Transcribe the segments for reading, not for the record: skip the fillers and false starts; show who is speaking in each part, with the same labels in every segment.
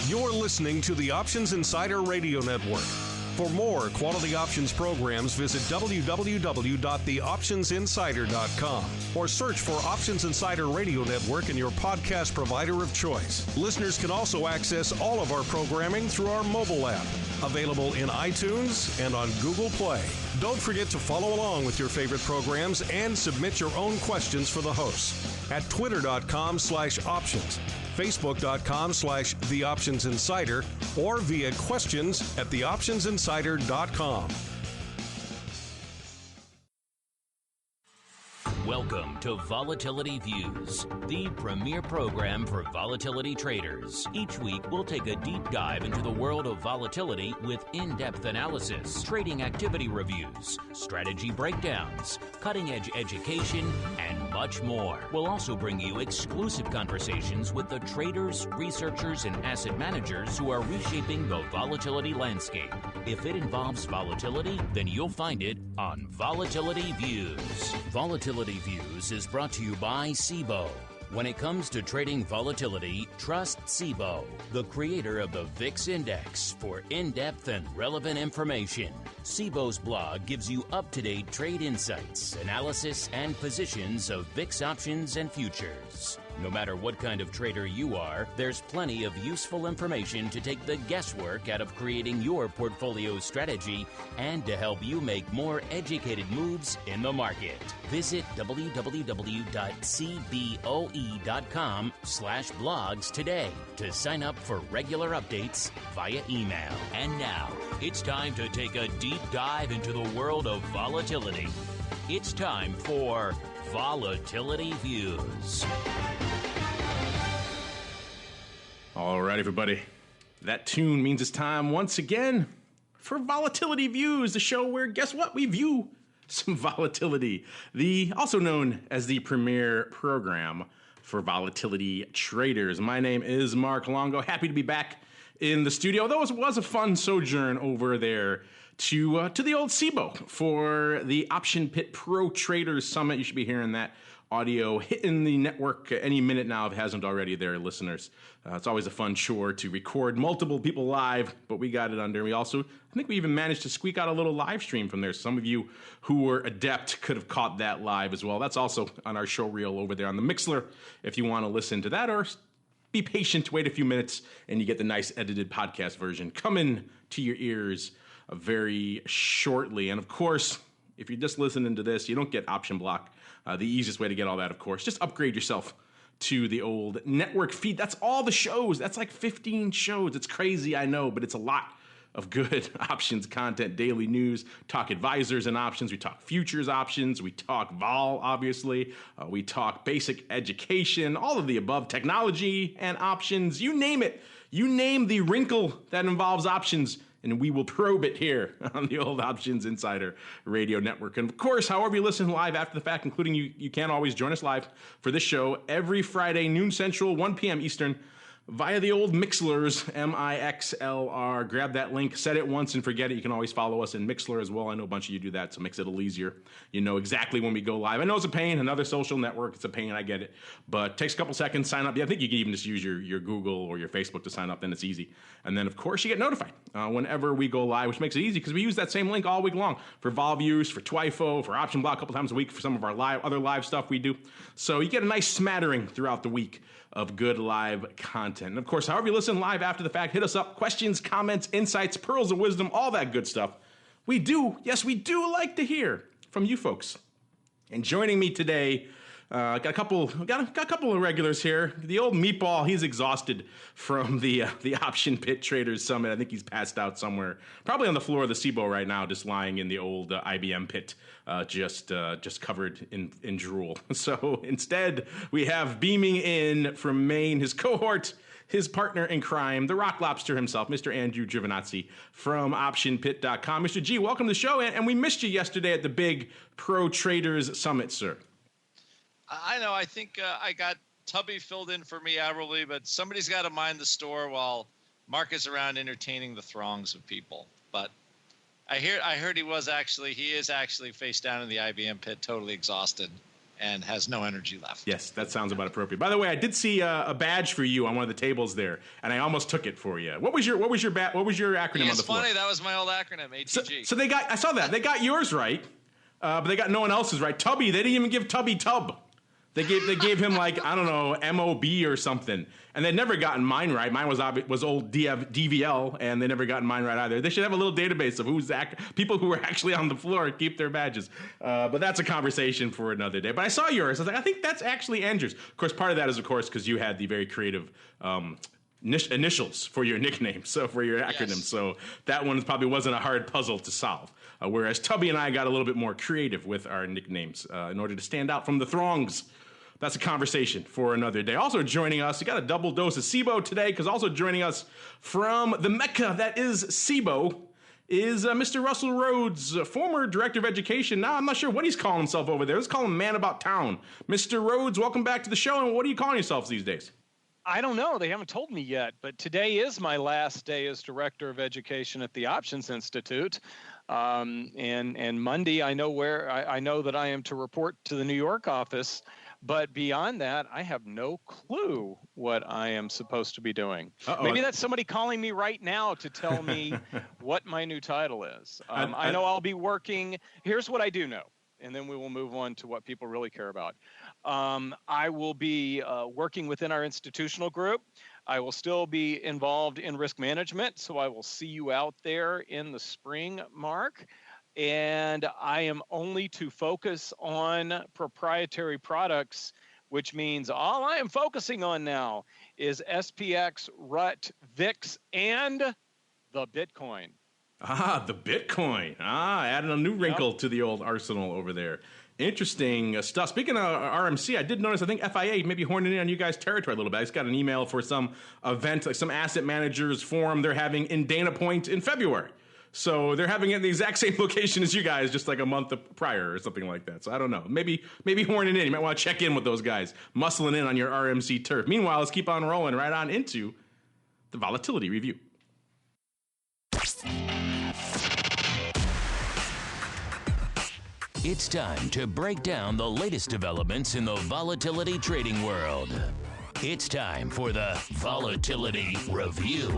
Speaker 1: You're listening to the Options Insider Radio Network. For more quality options programs, visit www.theoptionsinsider.com or search for Options Insider Radio Network in your podcast provider of choice. Listeners can also access all of our programming through our mobile app, available in iTunes and on Google Play. Don't forget to follow along with your favorite programs and submit your own questions for the hosts at twitter.com/options, facebook.com/theoptionsinsider, or via questions at theoptionsinsider.com.
Speaker 2: Welcome to Volatility Views, the premier program for volatility traders. Each week, we'll take a deep dive into the world of volatility with in-depth analysis, trading activity reviews, strategy breakdowns, cutting-edge education, and much more. We'll also bring you exclusive conversations with the traders, researchers, and asset managers who are reshaping the volatility landscape. If it involves volatility, then you'll find it on Volatility Views. Volatility Views is brought to you by CBOE. When it comes to trading volatility, trust CBOE, the creator of the VIX Index, for in-depth and relevant information. CBOE's blog gives you up-to-date trade insights, analysis, and positions of VIX options and futures. No matter what kind of trader you are, there's plenty of useful information to take the guesswork out of creating your portfolio strategy and to help you make more educated moves in the market. Visit www.cboe.com/blogs today to sign up for regular updates via email. And now, it's time to take a deep dive into the world of volatility. It's time for Volatility Views.
Speaker 3: All right, everybody. That tune means it's time once again for Volatility Views, the show where, guess what? We view some volatility. Also known as the premier program for volatility traders. My name is Mark Longo. Happy to be back in the studio. Though it was a fun sojourn over there to the old CBOE for the Option Pit Pro Traders Summit. You should be hearing that audio hitting the network any minute now if it hasn't already there, listeners. It's always a fun chore to record multiple people live, but we got it under. We also, I think we even managed to squeak out a little live stream from there. Some of you who were adept could have caught that live as well. That's also on our show reel over there on the Mixler if you want to listen to that, or be patient, wait a few minutes, and you get the nice edited podcast version coming to your ears very shortly. And of course, if you're just listening to this, you don't get Option Block. The easiest way to get all that, of course, just upgrade yourself to the old network feed. That's all the shows. That's like 15 shows. It's crazy, I know, but it's a lot of good options content, daily news, talk advisors and options. We talk futures options. We talk vol, obviously. We talk basic education, all of the above, technology and options. You name it. You name the wrinkle that involves options, and we will probe it here on the old Options Insider Radio Network. And of course, however you listen live after the fact, including you can always join us live for this show every Friday, noon Central, 1 p.m. Eastern, via the old Mixlers, Mixlr. Grab that link, set it once and forget it. You can always follow us in Mixlr as well. I know a bunch of you do that, so it makes it a little easier. You know exactly when we go live. I know it's a pain, another social network. It's a pain, I get it. But it takes a couple seconds, sign up. Yeah, I think you can even just use your Google or your Facebook to sign up, then it's easy. And then, of course, you get notified whenever we go live, which makes it easy because we use that same link all week long for vol views, for TWIFO, for Option Block a couple times a week for some of our other live stuff we do. So you get a nice smattering throughout the week of good live content. And of course, however you listen live after the fact, hit us up. Questions, comments, insights, pearls of wisdom, all that good stuff. We do like to hear from you folks. And joining me today, got a couple of regulars here. The old meatball, he's exhausted from the Option Pit Traders Summit. I think he's passed out somewhere, probably on the floor of the CBOE right now, just lying in the old IBM pit, just covered in drool. So instead, we have beaming in from Maine, his cohort, his partner in crime, the rock lobster himself, Mr. Andrew Giovinazzi from OptionPit.com. Mr. G, welcome to the show, and we missed you yesterday at the big Pro Traders Summit, sir.
Speaker 4: I know. I think I got Tubby filled in for me hourly, but somebody's got to mind the store while Mark is around entertaining the throngs of people. But I heard he is actually face down in the IBM pit, totally exhausted, and has no energy left.
Speaker 3: Yes, that sounds about appropriate. By the way, I did see a badge for you on one of the tables there, and I almost took it for you. What was your acronym on the floor?
Speaker 4: It's funny, that was my old acronym, ATG.
Speaker 3: So I saw that. They got yours right, but they got no one else's right. Tubby, they didn't even give Tubby Tub. They gave him like, I don't know, MOB or something. And they'd never gotten mine right. Mine was old DVL, and they never gotten mine right either. They should have a little database of people who were actually on the floor keep their badges. But that's a conversation for another day. But I saw yours. I was like, I think that's actually Andrew's. Of course, part of that is, of course, because you had the very creative initials for your nickname, so for your acronym. Yes. So that one probably wasn't a hard puzzle to solve. Whereas Tubby and I got a little bit more creative with our nicknames in order to stand out from the throngs. That's a conversation for another day. Also joining us, we got a double dose of CBOE today, because also joining us from the Mecca that is CBOE is Mr. Russell Rhodes, former Director of Education. Now I'm not sure what he's calling himself over there. Let's call him Man About Town. Mr. Rhodes, welcome back to the show, and what are you calling yourselves these days?
Speaker 5: I don't know. They haven't told me yet, but today is my last day as Director of Education at the Options Institute. And Monday, I know that I am to report to the New York office. But beyond that, I have no clue what I am supposed to be doing. Uh-oh. Maybe that's somebody calling me right now to tell me what my new title is. I know I'll be working. Here's what I do know, and then we will move on to what people really care about. I will be working within our institutional group. I will still be involved in risk management, so I will see you out there in the spring, Mark. And I am only to focus on proprietary products, which means all I am focusing on now is SPX, RUT, VIX, and the Bitcoin.
Speaker 3: The Bitcoin. Adding a new wrinkle to the old arsenal over there. Interesting stuff. Speaking of RMC, I did notice, I think FIA maybe horning in on you guys' territory a little bit. I just got an email for some event, like some asset managers forum they're having in Dana Point in February. So they're having it in the exact same location as you guys, just like a month prior or something like that. So I don't know. Maybe horning in. You might want to check in with those guys, muscling in on your RMC turf. Meanwhile, let's keep on rolling right on into the volatility review.
Speaker 2: It's time to break down the latest developments in the volatility trading world. It's time for the Volatility Review.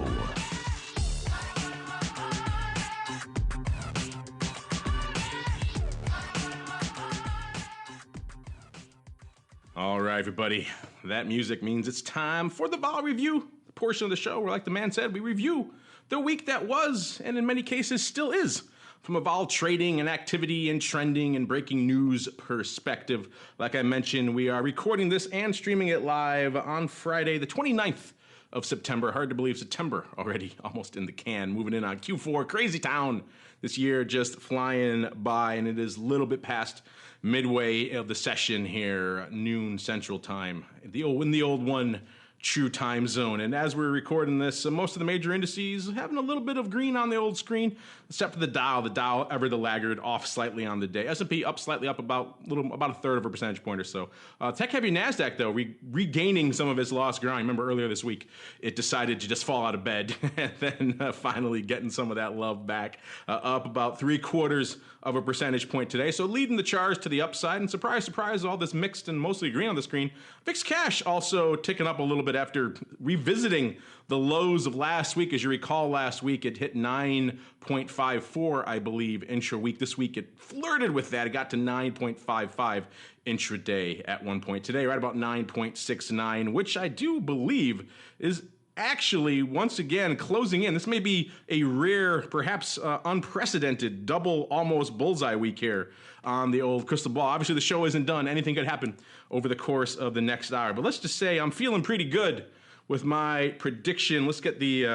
Speaker 3: All right, everybody. That music means it's time for the Vol Review, the portion of the show where, like the man said, we review the week that was, and in many cases still is, from a vol trading and activity and trending and breaking news perspective. Like I mentioned, we are recording this and streaming it live on Friday, the 29th of September. Hard to believe September already, almost in the can, moving in on Q4. Crazy town this year, just flying by, and it is a little bit past midway of the session here, noon Central Time, in the old one true time zone. And as we're recording this, most of the major indices having a little bit of green on the old screen, except for the Dow ever the laggard, off slightly on the day. S&P up slightly, up about a third of a percentage point or so. Tech-heavy NASDAQ, though, regaining some of its lost ground. Remember earlier this week, it decided to just fall out of bed and then finally getting some of that love back, up about 3/4 of a percentage point today. So leading the charge to the upside, and surprise, surprise, all this mixed and mostly green on the screen. VIX Cash also ticking up a little bit after revisiting the lows of last week. As you recall, last week it hit 9.54, I believe, intra-week. This week it flirted with that. It got to 9.55 intraday at one point. Today, right about 9.69, which I do believe is actually, once again, closing in. This may be a rare, perhaps unprecedented, double almost bullseye week here on the old crystal ball. Obviously, the show isn't done. Anything could happen over the course of the next hour. But let's just say I'm feeling pretty good with my prediction. Let's get the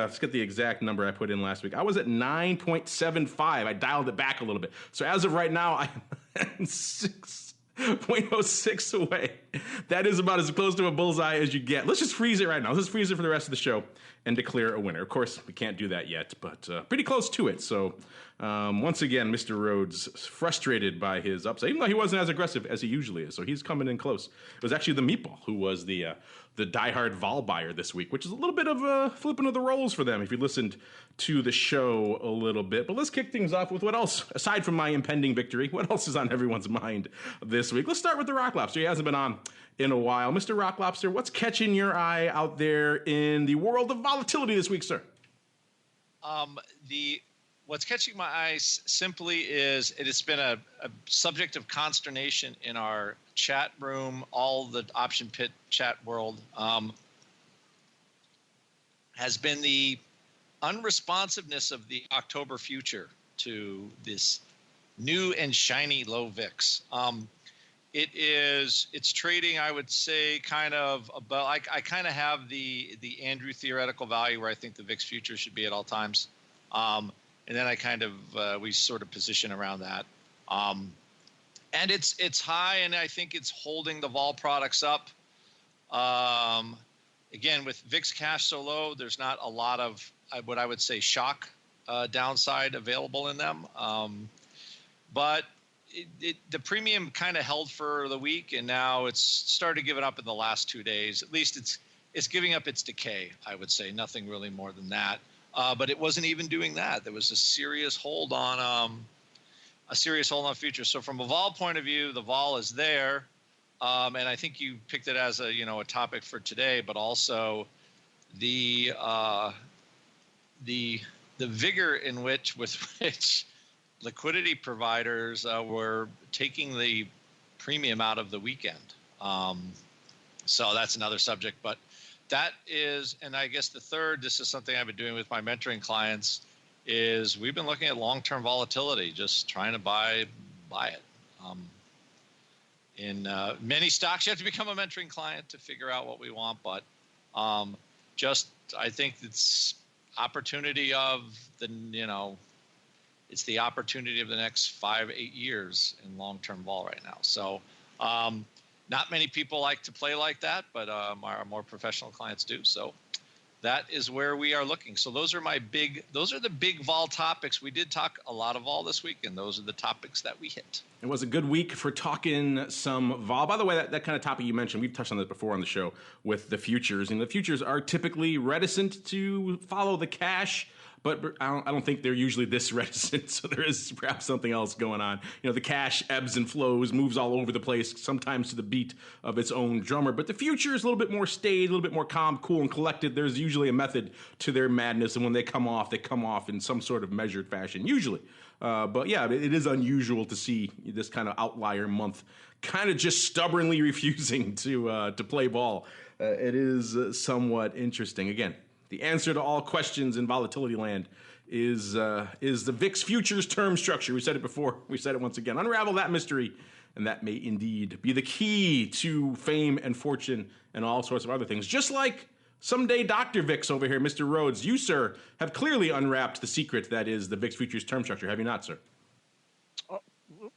Speaker 3: exact number I put in last week. I was at 9.75. I dialed it back a little bit. So as of right now, I'm 6.06 away That is about as close to a bullseye as you get. Let's just freeze it right now. Let's freeze it for the rest of the show and declare a winner. Of course, we can't do that yet, but pretty close to it. So once again, Mr. Rhodes frustrated by his upset, even though he wasn't as aggressive as he usually is. So he's coming in close. It was actually the Meatball who was the diehard vol buyer this week, which is a little bit of a flipping of the roles for them if you listened to the show a little bit. But let's kick things off with what else, aside from my impending victory, what else is on everyone's mind this week? Let's start with the Rock Lobster. He hasn't been on in a while. Mr. Rock Lobster, what's catching your eye out there in the world of volatility this week, sir?
Speaker 4: What's catching my eye simply is it has been a subject of consternation in our chat room, all the option pit chat world, has been the unresponsiveness of the October future to this new and shiny low VIX. It's trading, I would say, kind of about, I kind of have the Andrew theoretical value where I think the VIX future should be at all times. And then I kind of, we sort of position around that. And it's high, and I think it's holding the vol products up. Again, with VIX Cash so low, there's not a lot of what I would say shock downside available in them. But the premium kind of held for the week, and now it's started giving up in the last 2 days. At least it's giving up its decay, I would say. Nothing really more than that. But it wasn't even doing that. There was a serious hold on future. So from a vol point of view, the vol is there, and I think you picked it as a topic for today. But also the vigor in which liquidity providers were taking the premium out of the weekend. So that's another subject, but. That is, and I guess the third, this is something I've been doing with my mentoring clients, is we've been looking at long-term volatility, just trying to buy it. In many stocks, you have to become a mentoring client to figure out what we want, but I think it's opportunity of it's the opportunity of the next 5-8 years in long-term vol right now. So, not many people like to play like that, but our more professional clients do. So that is where we are looking. So those are the big vol topics. We did talk a lot of vol this week, and those are the topics that we hit.
Speaker 3: It was a good week for talking some vol. By the way, that kind of topic you mentioned, we've touched on this before on the show with the futures. And the futures are typically reticent to follow the cash, but I don't think they're usually this reticent, so there is perhaps something else going on. The cash ebbs and flows, moves all over the place, sometimes to the beat of its own drummer. But the future is a little bit more staid, a little bit more calm, cool, and collected. There's usually a method to their madness, and when they come off in some sort of measured fashion, usually. But yeah, it is unusual to see this kind of outlier month kind of just stubbornly refusing to play ball. It is somewhat interesting. Again, the answer to all questions in volatility land is the VIX futures term structure. We said it before. We said it once again. Unravel that mystery, and that may indeed be the key to fame and fortune and all sorts of other things. Just like someday Dr. VIX over here, Mr. Rhodes, you, sir, have clearly unwrapped the secret that is the VIX futures term structure. Have you not, sir?
Speaker 5: Oh,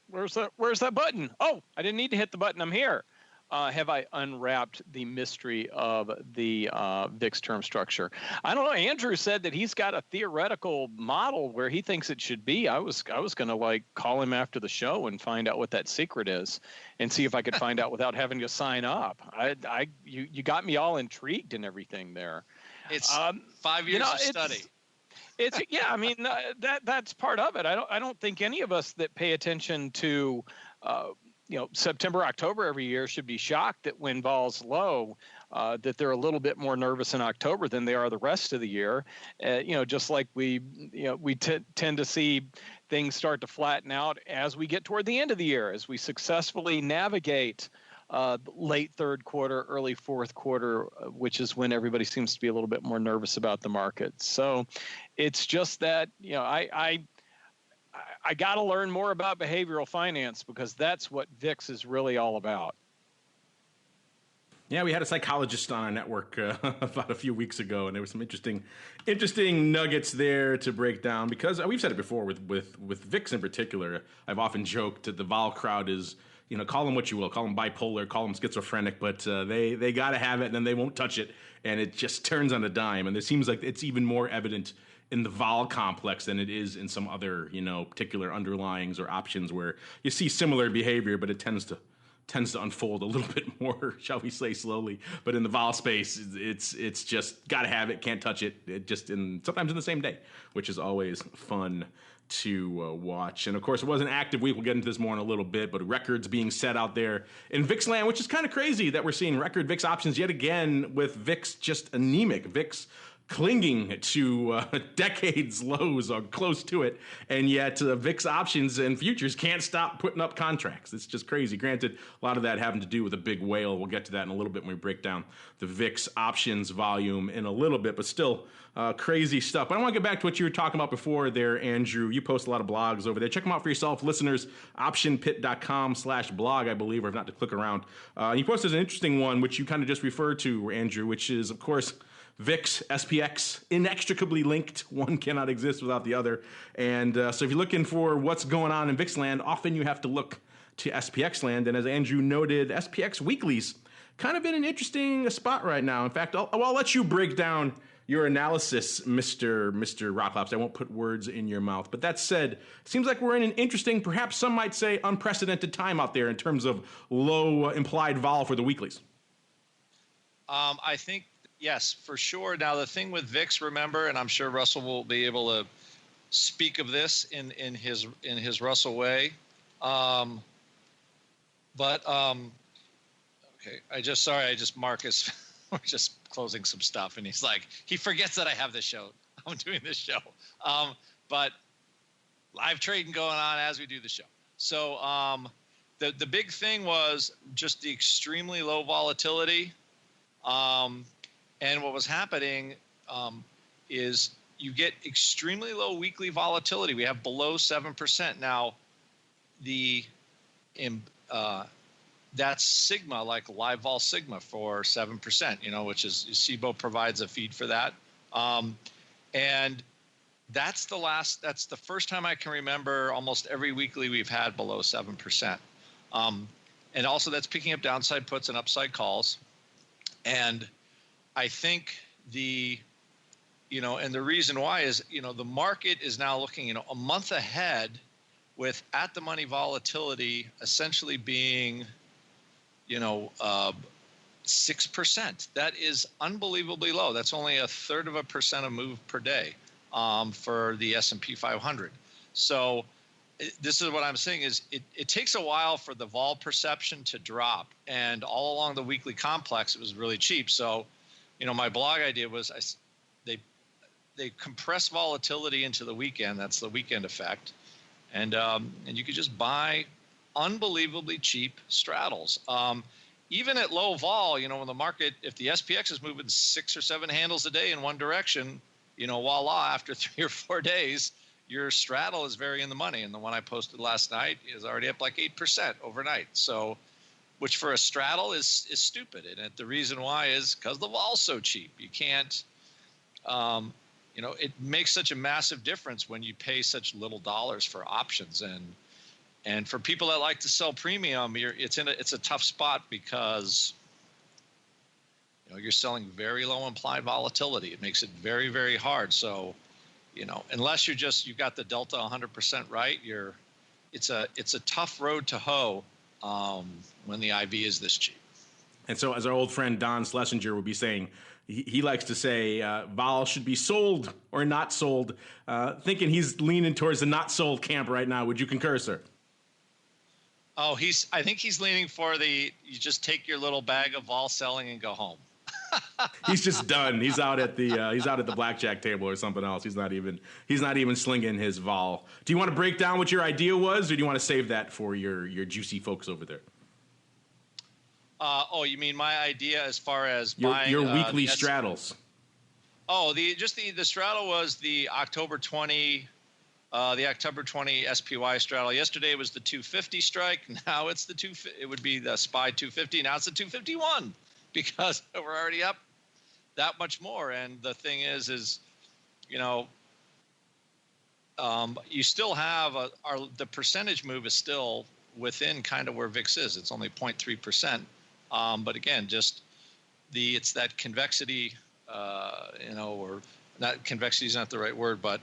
Speaker 5: where's that button? Oh, I didn't need to hit the button. I'm here. Have I unwrapped the mystery of the VIX term structure? I don't know. Andrew said that he's got a theoretical model where he thinks it should be. I was going to call him after the show and find out what that secret is and see if I could find out without having to sign up. You got me all intrigued and everything there.
Speaker 4: It's 5 years of study.
Speaker 5: That's part of it. I don't think any of us that pay attention to September, October every year should be shocked that when vol's low, that they're a little bit more nervous in October than they are the rest of the year. Just like we tend to see things start to flatten out as we get toward the end of the year, as we successfully navigate late third quarter, early fourth quarter, which is when everybody seems to be a little bit more nervous about the market. So it's just that, I got to learn more about behavioral finance because that's what VIX is really all about.
Speaker 3: Yeah, we had a psychologist on our network about a few weeks ago, and there were some interesting nuggets there to break down because we've said it before with VIX in particular. I've often joked that the vol crowd is call them what you will, call them bipolar, call them schizophrenic, but they got to have it, and then they won't touch it, and it just turns on a dime. And it seems like it's even more evident in the vol complex than it is in some other, particular underlyings or options where you see similar behavior, but it tends to unfold a little bit more, shall we say, slowly. But in the vol space, it's just got to have it, can't touch it. Sometimes in the same day, which is always fun to watch. And of course, it was an active week. We'll get into this more in a little bit, but records being set out there in VIX land, which is kind of crazy that we're seeing record VIX options yet again, with VIX just anemic. VIX clinging to decades lows or close to it, and yet VIX options and futures can't stop putting up contracts. It's just crazy. Granted, a lot of that having to do with a big whale. We'll get to that in a little bit when we break down the VIX options volume in a little bit, but still crazy stuff. But I want to get back to what you were talking about before there, Andrew. You post a lot of blogs over there. Check them out for yourself, listeners. optionpit.com/blog, I believe, or if not, to click around. You posted an interesting one, which you kind of just referred to, Andrew, which is, of course, VIX, SPX, inextricably linked. One cannot exist without the other. And so if you're looking for what's going on in VIX land, often you have to look to SPX land. And as Andrew noted, SPX weeklies kind of in an interesting spot right now. In fact, I'll let you break down your analysis, Mr. Rocklops. I won't put words in your mouth. But that said, it seems like we're in an interesting, perhaps some might say unprecedented time out there in terms of low implied vol for the weeklies.
Speaker 4: I think, yes, for sure. Now, the thing with VIX, remember, and I'm sure Russell will be able to speak of this in his Russell way. Okay. Marcus, we're just closing some stuff, and he's like, he forgets that I have this show. I'm doing this show. But live trading going on as we do the show. So the big thing was just the extremely low volatility. And what was happening is you get extremely low weekly volatility. We have below 7%. Now, that's sigma, like live vol sigma for 7%, which is CBOE provides a feed for that. And that's the first time I can remember almost every weekly we've had below 7%. And also that's picking up downside puts and upside calls. And I think and the reason why is, the market is now looking, a month ahead with at the money volatility essentially being, 6%. That is unbelievably low. That's only 1/3% of move per day for the S&P 500. So this is what I'm saying is it takes a while for the vol perception to drop, and all along the weekly complex, it was really cheap. So, my blog idea was they compress volatility into the weekend. That's the weekend effect. And you could just buy unbelievably cheap straddles. Even at low vol, when the market, if the SPX is moving 6 or 7 handles a day in one direction, voila, after 3 or 4 days, your straddle is very in the money. And the one I posted last night is already up like 8% overnight. So, which for a straddle is stupid. And the reason why is because the vol's so cheap. You can't, it makes such a massive difference when you pay such little dollars for options. And for people that like to sell premium, it's a tough spot because you're selling very low implied volatility. It makes it very, very hard. So, unless you've got the delta 100% right, it's a tough road to hoe when the IV is this cheap.
Speaker 3: And so, as our old friend Don Schlesinger would be saying, he likes to say vol should be sold or not sold. Thinking he's leaning towards the not sold camp right now. Would you concur, sir?
Speaker 4: Oh, I think he's leaning for you just take your little bag of vol selling and go home.
Speaker 3: He's just done. He's out at the blackjack table or something else. He's not even slinging his vol. Do you want to break down what your idea was, or do you want to save that for your juicy folks over there?
Speaker 4: You mean my idea as far as
Speaker 3: your weekly straddles?
Speaker 4: Oh, the straddle was the October 20 SPY straddle. Yesterday was the 250 strike. Now it's it would be the SPY 250. Now it's the 251 because we're already up that much more. And the thing is you still have the percentage move is still within kind of where VIX is. It's only 0.3%. But again, it's that convexity, or not, convexity is not the right word, but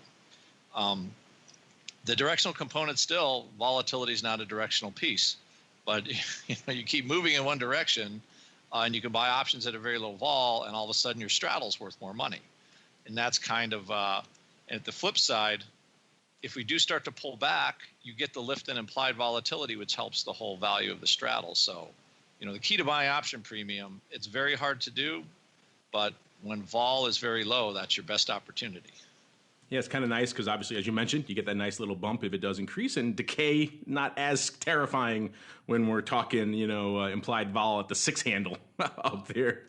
Speaker 4: the directional component still, volatility is not a directional piece. But you keep moving in one direction, and you can buy options at a very low vol, and all of a sudden your straddle's worth more money. And that's kind of, and at the flip side, if we do start to pull back, you get the lift in implied volatility, which helps the whole value of the straddle. So, the key to buying option premium, it's very hard to do, but when vol is very low, that's your best opportunity.
Speaker 3: Yeah, it's kind of nice because obviously, as you mentioned, you get that nice little bump if it does increase, and decay not as terrifying when we're talking, implied vol at the 6 handle out there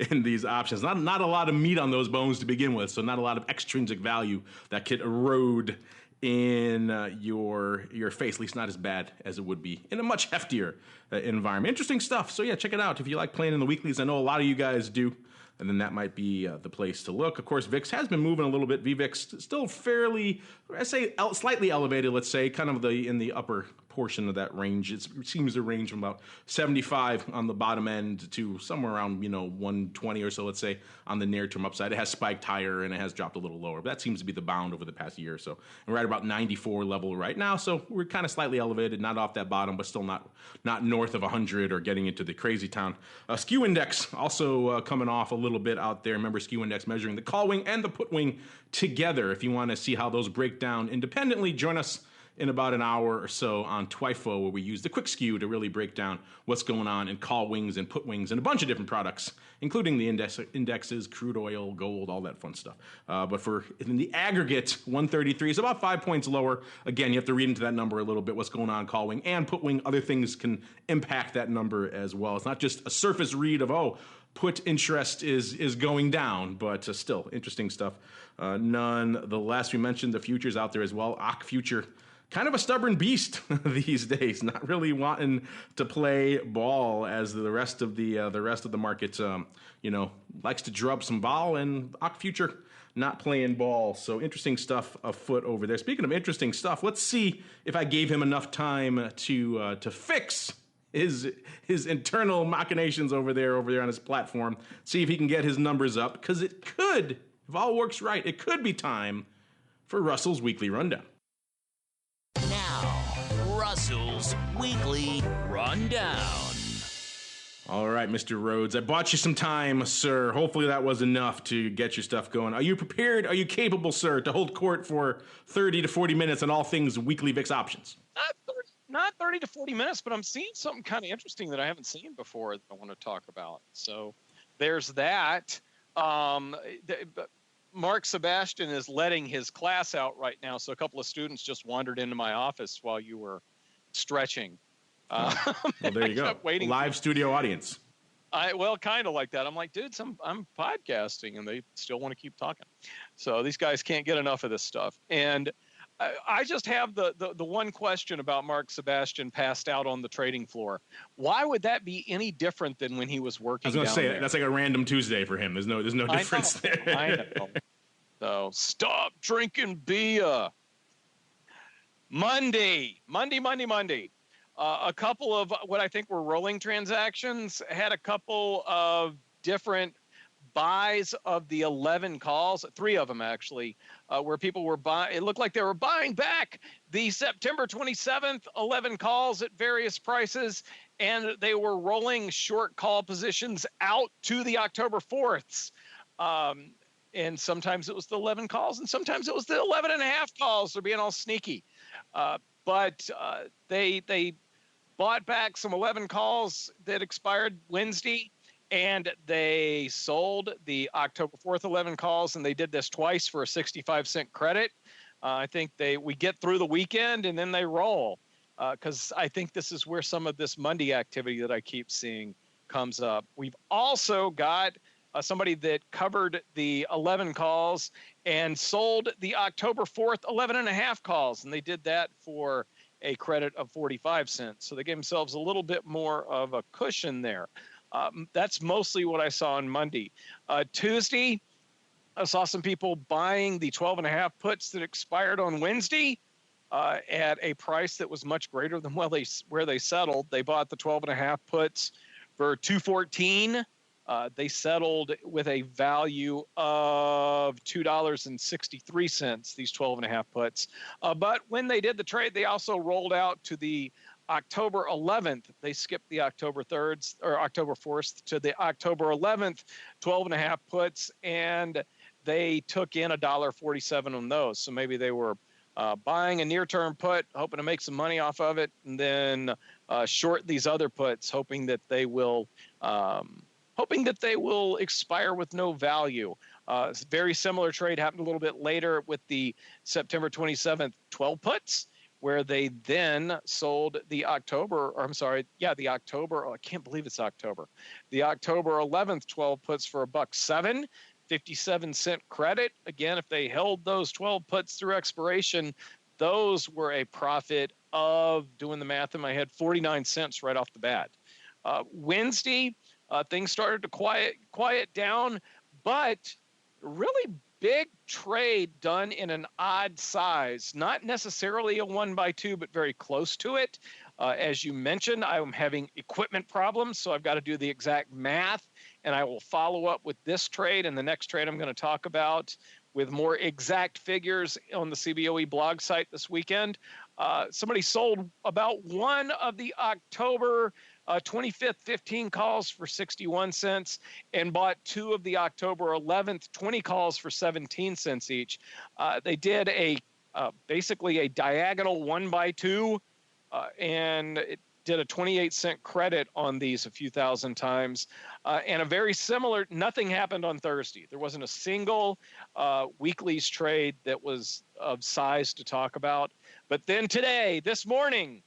Speaker 3: in these options. Not a lot of meat on those bones to begin with, so not a lot of extrinsic value that could erode in your face, at least not as bad as it would be in a much heftier environment. Interesting stuff. So yeah, check it out if you like playing in the weeklies. I know a lot of you guys do. And then that might be the place to look. Of course, VIX has been moving a little bit. VVIX still fairly, I say, slightly elevated, let's say, kind of in the upper portion of that range. It seems to range from about 75 on the bottom end to somewhere around, 120 or so, let's say, on the near-term upside. It has spiked higher and it has dropped a little lower. But that seems to be the bound over the past year or so. And we're at about 94 level right now, so we're kind of slightly elevated, not off that bottom, but still not north of 100 or getting into the crazy town. Skew index also coming off a little bit out there. Remember, Skew index measuring the call wing and the put wing together. If you want to see how those break down independently, join us in about an hour or so on TWIFO, where we use the quick skew to really break down what's going on in call wings and put wings and a bunch of different products, including the indexes, crude oil, gold, all that fun stuff. But in the aggregate, 133 is about 5 points lower. Again, you have to read into that number a little bit, what's going on call wing and put wing. Other things can impact that number as well. It's not just a surface read of, put interest is going down, but still interesting stuff. Nonetheless, we mentioned the futures out there as well. OCC future, kind of a stubborn beast these days, not really wanting to play ball as the rest of the market, likes to draw up some vol, and OCC future not playing ball. So interesting stuff afoot over there. Speaking of interesting stuff, let's see if I gave him enough time to fix his internal machinations over there on his platform. See if he can get his numbers up, because it could, if all works right, it could be time for Russell's Weekly Rundown.
Speaker 2: Now, Russell's Weekly Rundown.
Speaker 3: All right, Mr. Rhodes, I bought you some time, sir. Hopefully that was enough to get your stuff going. Are you prepared? Are you capable, sir, to hold court for 30 to 40 minutes on all things weekly VIX options?
Speaker 5: Not 30 to 40 minutes, but I'm seeing something kind of interesting that I haven't seen before that I want to talk about. So there's that. Mark Sebastian is letting his class out right now, so a couple of students just wandered into my office while you were stretching.
Speaker 3: Well, there you go. Live studio audience.
Speaker 5: Kind of like that. I'm like, dudes, I'm podcasting, and they still want to keep talking. So these guys can't get enough of this stuff. And I just have the one question about Mark Sebastian passed out on the trading floor. Why would that be any different than when he was working? I was going to say
Speaker 3: there? That's like a random Tuesday for him. There's no difference there.
Speaker 5: I know. So stop drinking beer. Monday. A couple of what I think were rolling transactions had a couple of different buys of the 11 calls, 3 of them actually, where people were buying. It looked like they were buying back the September 27th 11 calls at various prices, and they were rolling short call positions out to the October 4ths. And sometimes it was the 11 calls, and sometimes it was the 11 and a half calls. They're being all sneaky. But they bought back some 11 calls that expired Wednesday, and they sold the October 4th 11 calls, and they did this twice for a 65-cent credit. I think we get through the weekend, and then they roll, because I think this is where some of this Monday activity that I keep seeing comes up. We've also got somebody that covered the 11 calls and sold the October 4th 11 and a half calls, and they did that for a credit of 45 cents. So they gave themselves a little bit more of a cushion there. That's mostly what I saw on Monday. Tuesday, I saw some people buying the 12 and a half puts that expired on Wednesday. at a price that was much greater than where they settled. They bought the 12.5 puts for $2.14. They settled with a value of $2.63, these 12.5 puts. But when they did the trade, they also rolled out to the October 11th. They skipped the October 3rd or October 4th to the October 11th, 12.5 puts, and they took in $1.47 on those. So maybe they were buying a near-term put, hoping to make some money off of it, and then short these other puts, hoping that they will expire with no value. Very similar trade happened a little bit later with the September 27th 12 puts, where they then sold the October, I can't believe it's October. The October 11th 12 puts for $1.07, 57-cent credit. Again, if they held those 12 puts through expiration, those were a profit of, doing the math in my head, 49 cents right off the bat. Wednesday, things started to quiet down, but really big trade done in an odd size, not necessarily a 1x2, but very close to it. As you mentioned, I'm having equipment problems, so I've got to do the exact math, and I will follow up with this trade and the next trade I'm going to talk about with more exact figures on the CBOE blog site this weekend. Somebody sold about one of the October 25th 15 calls for 61 cents and bought two of the October 11th 20 calls for 17 cents each. They did basically a diagonal 1x2, and it did a 28-cent credit on these a few thousand times. And a very similar, nothing happened on Thursday. There wasn't a single weeklies trade that was of size to talk about. But then today, this morning,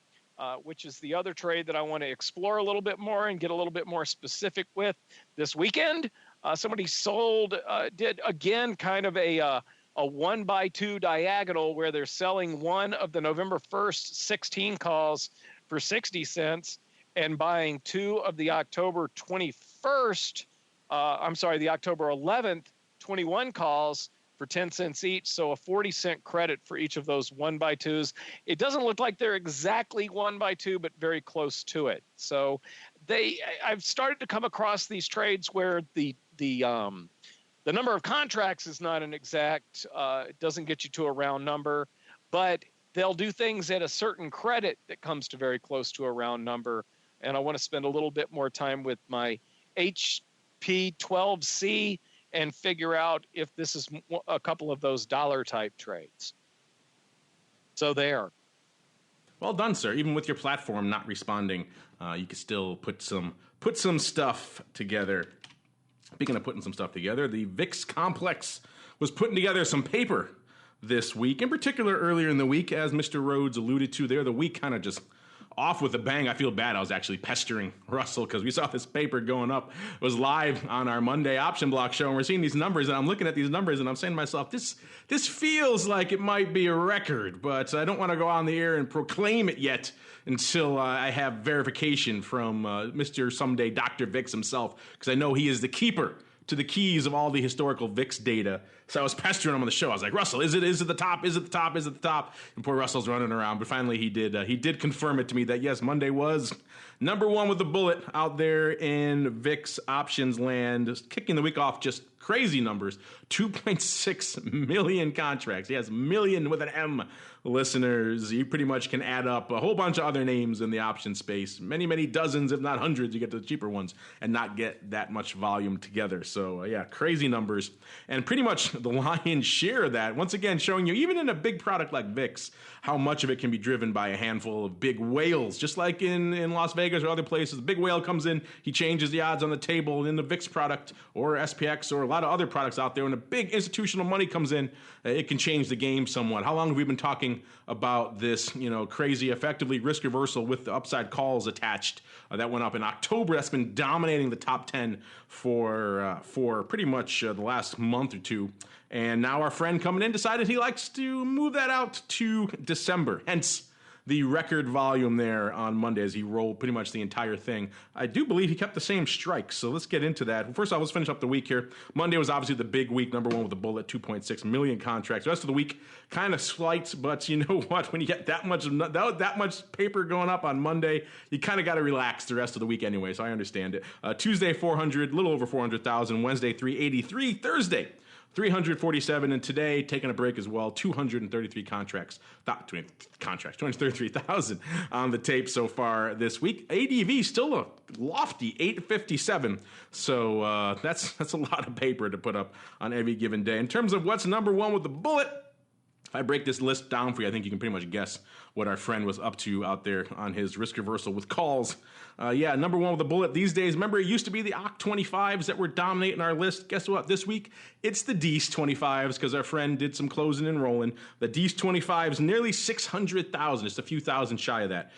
Speaker 5: which is the other trade that I want to explore a little bit more and get a little bit more specific with this weekend, somebody did again kind of a 1x2 diagonal where they're selling one of the November 1st 16 calls for 60 cents and buying two of the October 21st, the October 11th 21 calls for 10 cents each, so a 40-cent credit for each of those 1x2s. It doesn't look like they're exactly 1x2, but very close to it. So I've started to come across these trades where the number of contracts is not an exact, it doesn't get you to a round number, but they'll do things at a certain credit that comes to very close to a round number. And I want to spend a little bit more time with my HP12C and figure out if this is a couple of those dollar type trades. So there.
Speaker 3: Well done, sir. Even with your platform not responding, you can still put some stuff together. Speaking of putting some stuff together, the VIX complex was putting together some paper this week. In particular, earlier in the week, as Mr. Rhodes alluded to there, the week kind of just off with a bang. I feel bad. I was actually pestering Russell because we saw this paper going up. It was live on our Monday Option Block show, and we're seeing these numbers, and I'm looking at these numbers, and I'm saying to myself, this feels like it might be a record, but I don't want to go on the air and proclaim it yet until I have verification from Mr. Someday Dr. VIX himself, because I know he is the keeper to the keys of all the historical VIX data. So I was pestering him on the show. I was like, Russell, is it the top? Is it the top? Is it the top? And poor Russell's running around. But finally he did confirm it to me that yes, Monday was number one with the bullet out there in VIX options land, kicking the week off just crazy numbers. 2.6 million contracts. Yes, million with an M listeners. You pretty much can add up a whole bunch of other names in the option space. Many, many dozens, if not hundreds. You get to the cheaper ones and not get that much volume together. So yeah, crazy numbers. And pretty much the lion's share of that, once again, showing you, even in a big product like VIX, how much of it can be driven by a handful of big whales. Just like in Las Vegas or other places, a big whale comes in, he changes the odds on the table in the VIX product or SPX or a lot of other products out there. When a big institutional money comes in, it can change the game somewhat. How long have we been talking about this, crazy, effectively risk reversal with the upside calls attached? That went up in October. That's been dominating the top 10 for pretty much the last month or two. And now our friend coming in decided he likes to move that out to December. Hence the record volume there on Monday as he rolled pretty much the entire thing. I do believe he kept the same strikes, so let's get into that. First off, let's finish up the week here. Monday was obviously the big week, number one with the bullet, 2.6 million contracts. The rest of the week, kind of slight, but you know what? When you get that much paper going up on Monday, you kind of got to relax the rest of the week anyway, so I understand it. Tuesday, 400, a little over 400,000. Wednesday, 383. Thursday, 347, and today, taking a break as well, 233 contracts. 233,000 on the tape so far this week. ADV still a lofty 857, so that's a lot of paper to put up on every given day. In terms of what's number one with the bullet, if I break this list down for you, I think you can pretty much guess what our friend was up to out there on his risk reversal with calls. Number one with the bullet these days. Remember, it used to be the OCK 25s that were dominating our list. Guess what? This week, it's the DEES 25s because our friend did some closing and rolling. The DEES 25s, nearly 600,000, just a few thousand shy of that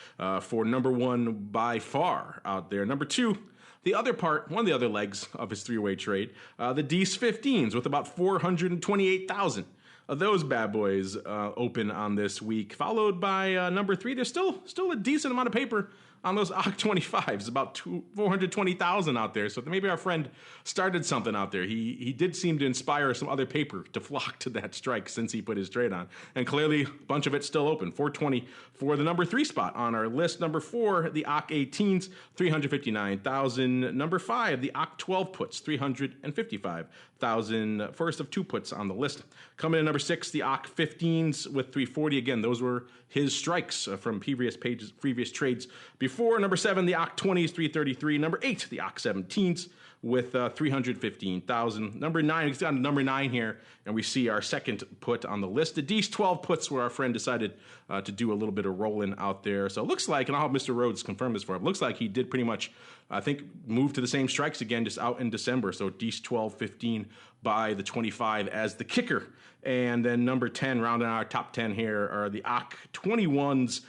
Speaker 3: for number one by far out there. Number two, the other part, one of the other legs of his three-way trade, the DEES 15s with about 428,000. Those bad boys open on this week, followed by number three. There's still a decent amount of paper on those OCK 25s, about 420,000 out there. So maybe our friend started something out there. He did seem to inspire some other paper to flock to that strike since he put his trade on. And clearly, a bunch of it's still open. 420 for the number three spot on our list. Number four, the OCK 18s, 359,000. Number five, the OCK 12 puts, 355,000. First of two puts on the list. Coming in number six, the OCK 15s with 340. Again, those were his strikes from previous trades before. Number seven, the OCK 20s, 333. Number eight, the OCK 17s with 315,000. Number nine, it's down to number 9 here, and we see our second put on the list. The DEES 12 puts where our friend decided to do a little bit of rolling out there. So it looks like, and I'll have Mr. Rhodes confirm this for him, looks like he did pretty much, I think, move to the same strikes again just out in December. So DEES 12, 15 by the 25 as the kicker. And then number 10, rounding out our top 10 here, are the OCK 21s,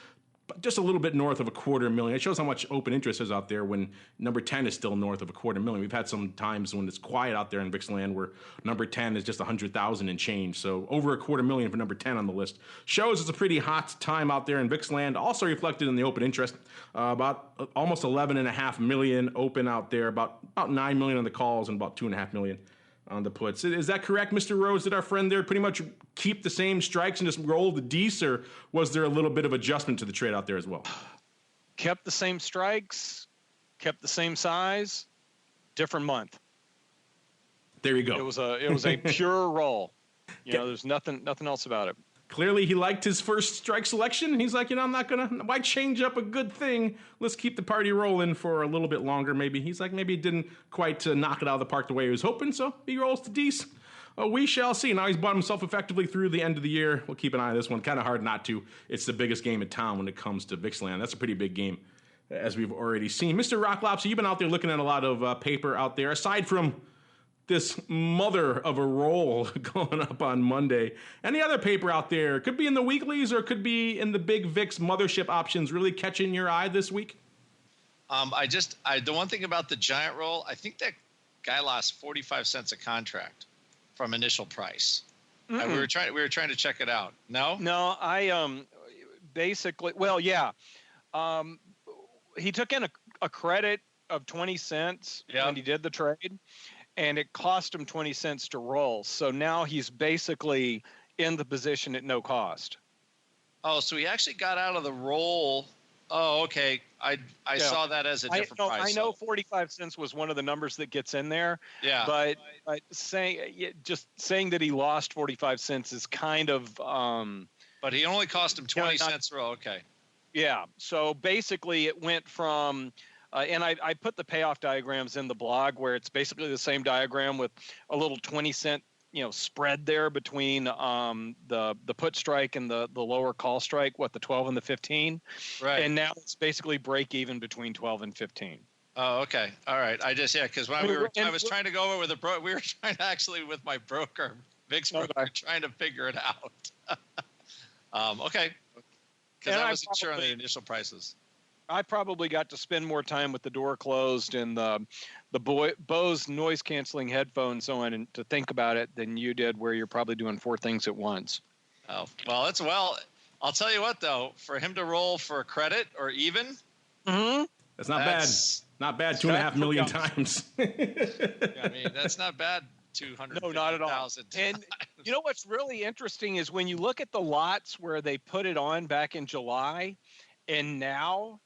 Speaker 3: just a little bit north of $250,000. It shows how much open interest is out there when number 10 is still north of $250,000. We've had some times when it's quiet out there in VIX land where number 10 is just 100,000 and change. So over $250,000 for number 10 on the list shows it's a pretty hot time out there in VIX land. Also reflected in the open interest, about almost 11.5 million open out there, about 9 million on the calls and about 2.5 million on the puts. Is that correct, Mr. Rose? Did our friend there pretty much keep the same strikes and just roll the DEES, or was there a little bit of adjustment to the trade out there as well?
Speaker 5: Kept the same strikes, kept the same size, different month.
Speaker 3: There you go.
Speaker 5: It was a pure roll. You know, there's nothing else about it.
Speaker 3: Clearly, he liked his first strike selection. He's like, I'm not going to, why change up a good thing? Let's keep the party rolling for a little bit longer, maybe. He's like, maybe he didn't quite knock it out of the park the way he was hoping, so he rolls to DEES. We shall see. Now he's bought himself effectively through the end of the year. We'll keep an eye on this one. Kind of hard not to. It's the biggest game in town when it comes to VIX land. That's a pretty big game, as we've already seen. Mr. Rock Lobster, you've been out there looking at a lot of paper out there. Aside from this mother of a roll going up on Monday. Any other paper out there? Could be in the weeklies or could be in the big VIX mothership options really catching your eye this week?
Speaker 4: The one thing about the giant roll, I think that guy lost 45 cents a contract from initial price. We were trying to check it out. No,
Speaker 5: I basically, well, yeah. He took in a credit of 20 cents when he did the trade. And it cost him 20 cents to roll. So now he's basically in the position at no cost.
Speaker 4: Oh, so he actually got out of the roll. Oh, okay. I saw that as a different price.
Speaker 5: I know 45 cents was one of the numbers that gets in there.
Speaker 4: Yeah.
Speaker 5: But saying that he lost 45 cents is kind of.
Speaker 4: But he only cost him 20 cents to roll. Okay.
Speaker 5: Yeah. So basically, it went from. And I put the payoff diagrams in the blog where it's basically the same diagram with a little 20 cent, spread there between the put strike and the lower call strike, the 12 and the 15.
Speaker 4: Right.
Speaker 5: And now it's basically break even between 12 and 15.
Speaker 4: Oh, okay. All right. Because when I was trying to go over with we were trying to actually with my broker, VIX broker, trying to figure it out. Okay. Because I wasn't sure on the initial prices.
Speaker 5: I probably got to spend more time with the door closed and the Bose noise canceling headphones on and to think about it than you did, where you're probably doing 4 things at once.
Speaker 4: Oh, well, I'll tell you what, though, for him to roll for a credit or even,
Speaker 3: that's not bad. Not bad. 2.5 million times.
Speaker 4: I mean, that's not bad. 250,000.
Speaker 5: No, not at all. And you know what's really interesting is when you look at the lots where they put it on back in July, and now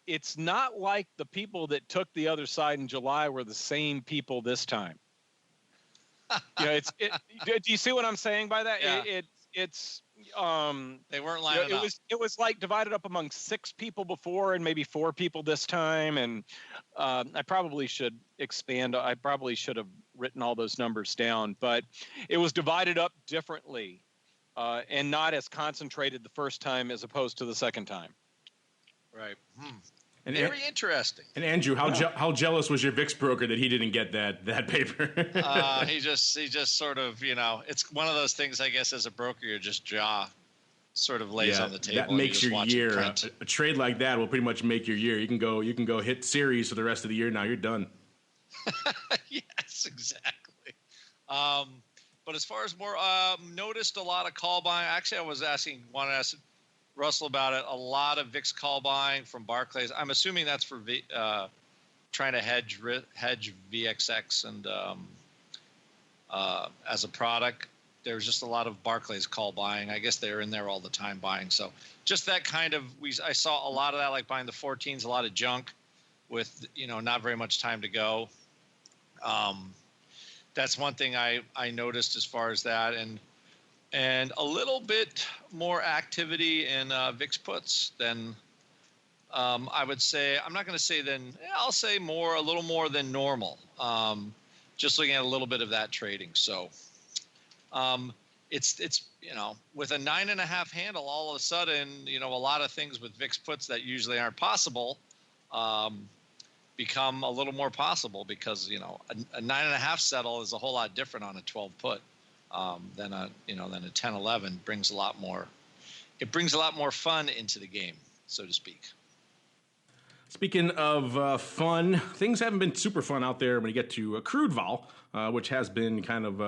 Speaker 5: it's not like the people that took the other side in July were the same people this time. Do you see what I'm saying by that?
Speaker 4: Yeah.
Speaker 5: They
Speaker 4: weren't lining up.
Speaker 5: It was like divided up among 6 people before and maybe 4 people this time. And I probably should expand. I probably should have written all those numbers down, but it was divided up differently and not as concentrated the first time as opposed to the second time.
Speaker 4: Right. And very interesting.
Speaker 3: And Andrew, how jealous was your VIX broker that he didn't get that paper?
Speaker 4: He just sort of, it's one of those things, I guess, as a broker, your just jaw sort of lays on the table.
Speaker 3: That makes your year. A trade like that will pretty much make your year. You can go hit series for the rest of the year. Now you're done.
Speaker 4: Yes, exactly. But as far as more, noticed a lot of call buying. Actually, I wanted to ask Russell about it. A lot of VIX call buying from Barclays. I'm assuming that's for trying to hedge VXX and as a product. There's just a lot of Barclays call buying. I guess they're in there all the time buying. So just that kind of I saw a lot of that, like buying the 14s, a lot of junk with not very much time to go. That's one thing I noticed as far as that, and a little bit more activity in VIX puts than I would say. I'm not going to say I'll say a little more than normal. Just looking at a little bit of that trading. So it's with a 9.5 handle, all of a sudden, a lot of things with VIX puts that usually aren't possible become a little more possible because, a 9.5 settle is a whole lot different on a 12 put. Than a 10-11 brings a lot more. It brings a lot more fun into the game, so to speak.
Speaker 3: Speaking of fun, things haven't been super fun out there when you get to crude vol, which has been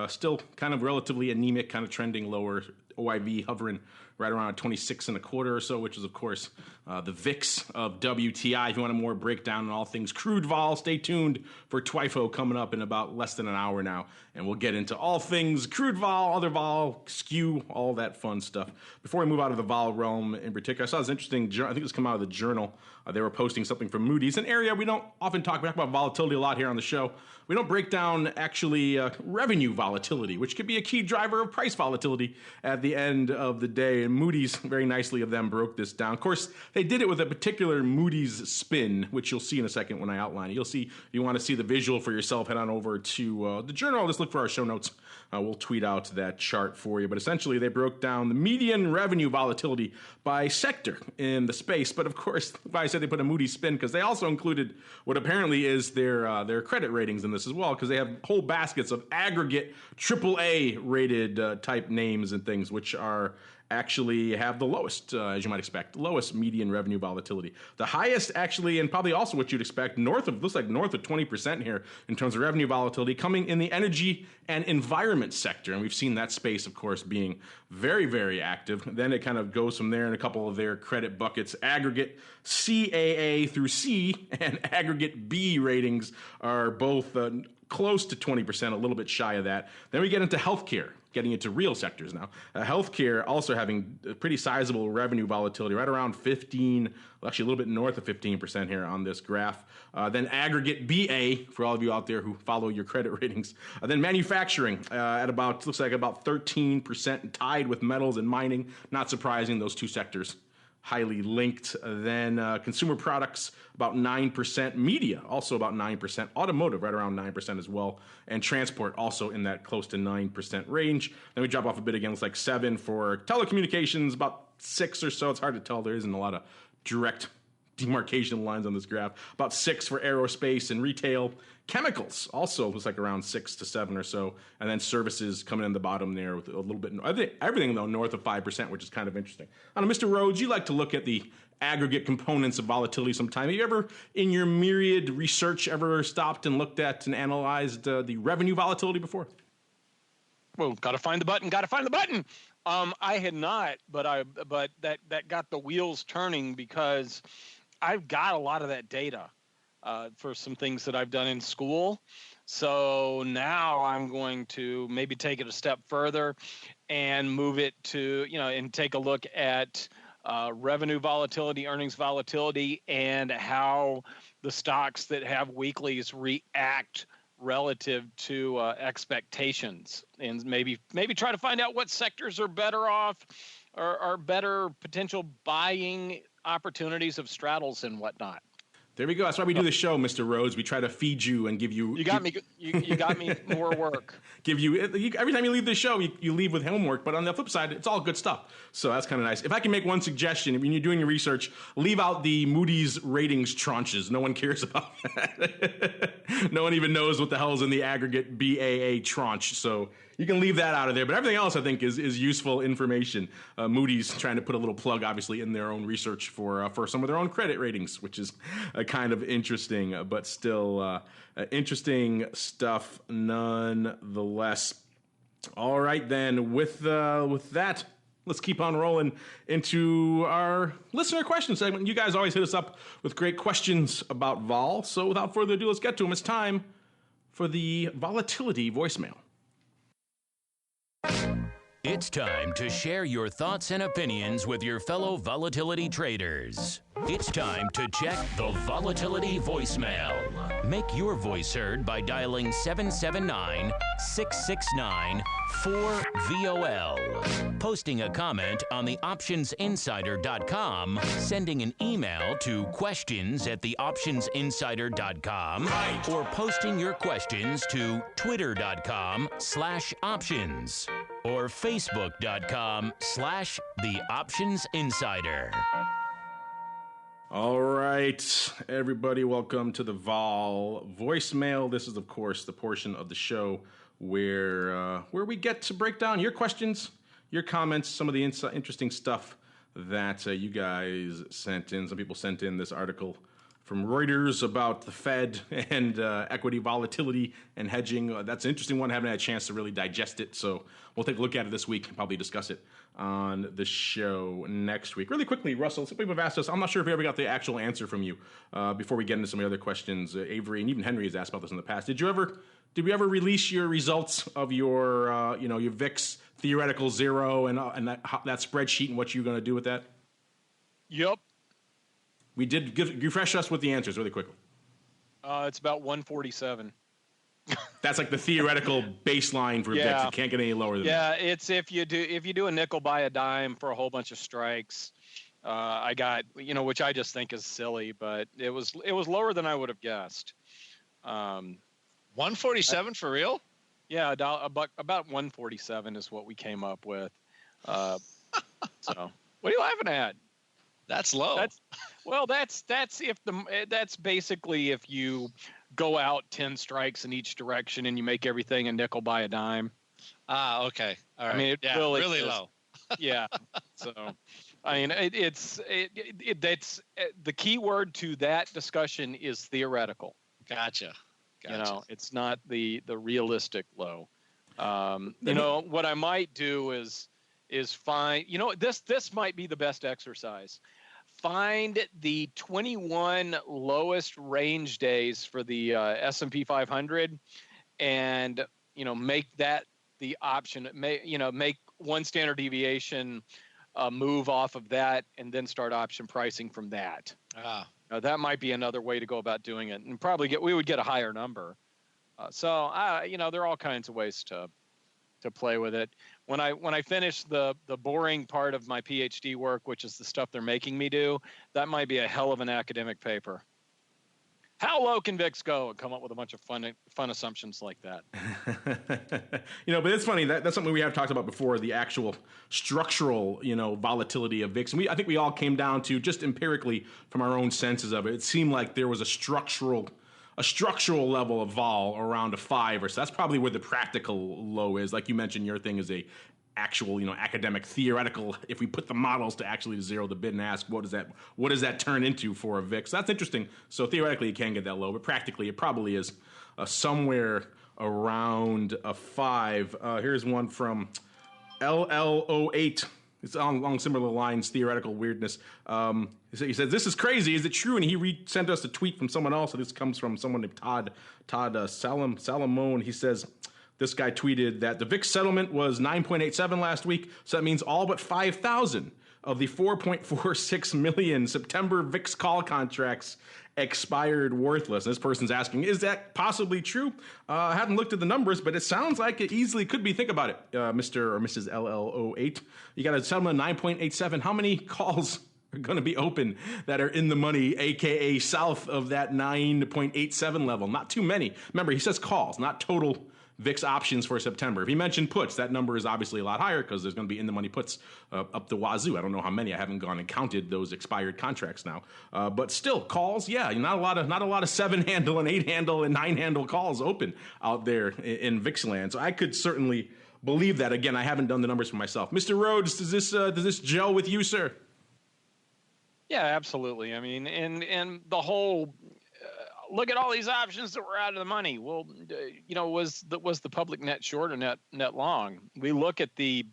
Speaker 3: still relatively anemic, kind of trending lower. OIV hovering right around 26.25 or so, which is of course the VIX of WTI. If you want a more breakdown on all things crude vol, stay tuned for TWIFO coming up in about less than an hour now, and we'll get into all things crude vol, other vol, Skew, all that fun stuff. Before we move out of the vol realm in particular, I saw this interesting, I think it's come out of the Journal. They were posting something from Moody's, an area we don't often talk about volatility a lot here on the show. We don't break down actually revenue volatility, which could be a key driver of price volatility at the end of the day. And Moody's, very nicely of them, broke this down. Of course, they did it with a particular Moody's spin, which you'll see in a second when I outline it. You'll see, if you want to see the visual for yourself, head on over to the Journal. Just look for our show notes. We'll tweet out that chart for you. But essentially, they broke down the median revenue volatility by sector in the space. But of course, I said they put a Moody's spin because they also included what apparently is their credit ratings in this as well, because they have whole baskets of aggregate AAA rated type names and things, which are actually have the lowest, as you might expect, lowest median revenue volatility. The highest actually, and probably also what you'd expect, looks like north of 20% here in terms of revenue volatility, coming in the energy and environment sector. And we've seen that space, of course, being very, very active. Then it kind of goes from there in a couple of their credit buckets. Aggregate CAA through C and aggregate B ratings are both close to 20%, a little bit shy of that. Then we get into healthcare, getting into real sectors now. Healthcare also having a pretty sizable revenue volatility, right around 15, well, actually a little bit north of 15% here on this graph. Then aggregate BA, for all of you out there who follow your credit ratings. Then manufacturing at looks like about 13%, tied with metals and mining. Not surprising, those two sectors highly linked. Then consumer products, about 9%. Media, also about 9%. Automotive, right around 9% as well. And transport, also in that close to 9% range. Then we drop off a bit again. It's like 7 for telecommunications, about 6 or so. It's hard to tell. There isn't a lot of direct demarcation lines on this graph. About 6 for aerospace and retail. Chemicals also looks like around 6 to 7 or so. And then services coming in the bottom there with a little bit, I think everything though north of 5%, which is kind of interesting. I don't know, Mr. Rhodes, you like to look at the aggregate components of volatility sometime. Have you ever, in your myriad research, ever stopped and looked at and analyzed the revenue volatility before?
Speaker 5: Well, got to find the button. I had not, but that got the wheels turning because I've got a lot of that data for some things that I've done in school. So now I'm going to maybe take it a step further and move it to, and take a look at revenue volatility, earnings volatility, and how the stocks that have weeklies react relative to expectations, and maybe try to find out what sectors are better off or are better potential buying opportunities of straddles and whatnot.
Speaker 3: There we go. That's why we do the show, Mr. Rhodes. We try to feed you and give you.
Speaker 5: You got me more work.
Speaker 3: Give you every time you leave the show, you leave with homework. But on the flip side, it's all good stuff. So that's kind of nice. If I can make one suggestion, when you're doing your research, leave out the Moody's ratings tranches. No one cares about that. No one even knows what the hell is in the aggregate BAA tranche. So you can leave that out of there. But everything else, I think, is useful information. Moody's trying to put a little plug, obviously, in their own research for some of their own credit ratings, which is kind of interesting, but still interesting stuff nonetheless. All right, then, with that, let's keep on rolling into our listener question segment. You guys always hit us up with great questions about vol. So without further ado, let's get to them. It's time for the volatility voicemail.
Speaker 2: It's time to share your thoughts and opinions with your fellow volatility traders. It's time to check the volatility voicemail. Make your voice heard by dialing 779-669-4VOL. Posting a comment on the optionsinsider.com, sending an email to questions@theoptionsinsider.com, or posting your questions to twitter.com/options. or facebook.com/theoptionsinsider.
Speaker 3: All right, everybody, welcome to the Vol voicemail. This is, of course, the portion of the show where we get to break down your questions, your comments, some of the interesting stuff that you guys sent in. Some people sent in this article from Reuters about the Fed and equity volatility and hedging. That's an interesting one. I haven't had a chance to really digest it, so we'll take a look at it this week and probably discuss it on the show next week. Really quickly, Russell, some people have asked us, I'm not sure if we ever got the actual answer from you before we get into some of the other questions. Avery and even Henry has asked about this in the past. Did we ever release your results of your your VIX theoretical zero and that spreadsheet and what you're going to do with that?
Speaker 5: Yep.
Speaker 3: We did refresh us with the answers really quickly.
Speaker 5: It's about 147.
Speaker 3: That's like the theoretical baseline for VIX. It can't get any lower than that.
Speaker 5: Yeah, it's if you do a nickel by a dime for a whole bunch of strikes. I got, which I just think is silly, but it was lower than I would have guessed.
Speaker 4: 147 for real?
Speaker 5: Yeah, about 147 is what we came up with. So, what are you laughing at?
Speaker 4: That's low.
Speaker 5: That's basically if you go out 10 strikes in each direction and you make everything a nickel by a dime.
Speaker 4: Ah, okay. All right.
Speaker 5: I mean,
Speaker 4: really low.
Speaker 5: Yeah. So, I mean, it's the key word to that discussion is theoretical.
Speaker 4: Gotcha.
Speaker 5: It's not the realistic low. What I might do is find, this might be the best exercise. Find the 21 lowest range days for the S&P 500 and, make that the option. Make one standard deviation move off of that and then start option pricing from that. That might be another way to go about doing it, and we would get a higher number. There are all kinds of ways to play with it. When I finish the boring part of my PhD work, which is the stuff they're making me do, that might be a hell of an academic paper. How low can VIX go? And come up with a bunch of fun assumptions like that.
Speaker 3: But it's funny. That's something we have talked about before, the actual structural, volatility of VIX. And I think we all came down to, just empirically from our own senses of it, it seemed like there was a structural level of vol around a 5 or so. That's probably where the practical low is. Like you mentioned, your thing is a actual, academic theoretical. If we put the models to actually zero the bid and ask, what does that turn into for a VIX? That's interesting. So theoretically, it can get that low, but practically, it probably is somewhere around a 5. Here's one from LL08. It's along similar lines, theoretical weirdness. He says, this is crazy. Is it true? And he sent us a tweet from someone else. So this comes from someone named Todd Salamone. He says, this guy tweeted that the VIX settlement was 9.87 last week. So that means all but 5,000 of the 4.46 million September VIX call contracts expired worthless. This person's asking, is that possibly true? I haven't looked at the numbers, but it sounds like it easily could be. Think about it, Mr. or Mrs. LL08. You got a settlement 9.87. How many calls are going to be open that are in the money, aka south of that 9.87 level? Not too many. Remember, he says calls, not total VIX options for September. If he mentioned puts, that number is obviously a lot higher because there's going to be in-the-money puts up the wazoo. I don't know how many. I haven't gone and counted those expired contracts now. But still, calls, yeah, not a lot of 7-handle and 8-handle and 9-handle calls open out there in VIX land. So I could certainly believe that. Again, I haven't done the numbers for myself. Mr. Rhodes, does this gel with you, sir?
Speaker 5: Yeah, absolutely. I mean, and the whole look at all these options that were out of the money. Well, was the public net short or net long? We look at the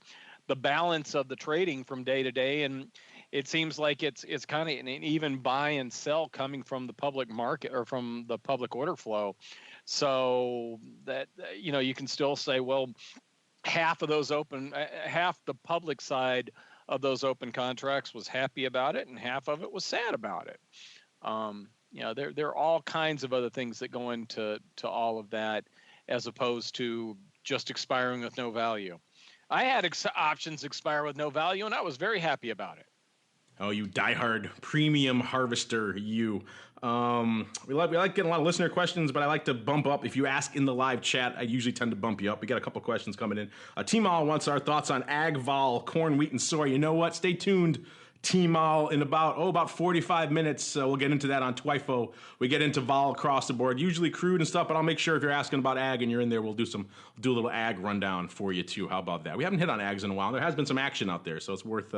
Speaker 5: balance of the trading from day to day, and it seems like it's kind of an even buy and sell coming from the public market or from the public order flow. So that you can still say, well, half the public side of those open contracts was happy about it, and half of it was sad about it. There are all kinds of other things that go into all of that, as opposed to just expiring with no value. I had options expire with no value, and I was very happy about it.
Speaker 3: Oh, you diehard premium harvester, you. We like getting a lot of listener questions, but I like to bump up. If you ask in the live chat, I usually tend to bump you up. We got a couple questions coming in. T-Mal wants our thoughts on ag vol, corn, wheat, and soy. You know what? Stay tuned. T-Mal in about 45 minutes. We'll get into that on TWIFO. We get into vol across the board, usually crude and stuff, but I'll make sure if you're asking about ag and you're in there, we'll do a little ag rundown for you too. How about that? We haven't hit on ags in a while. There has been some action out there, so it's worth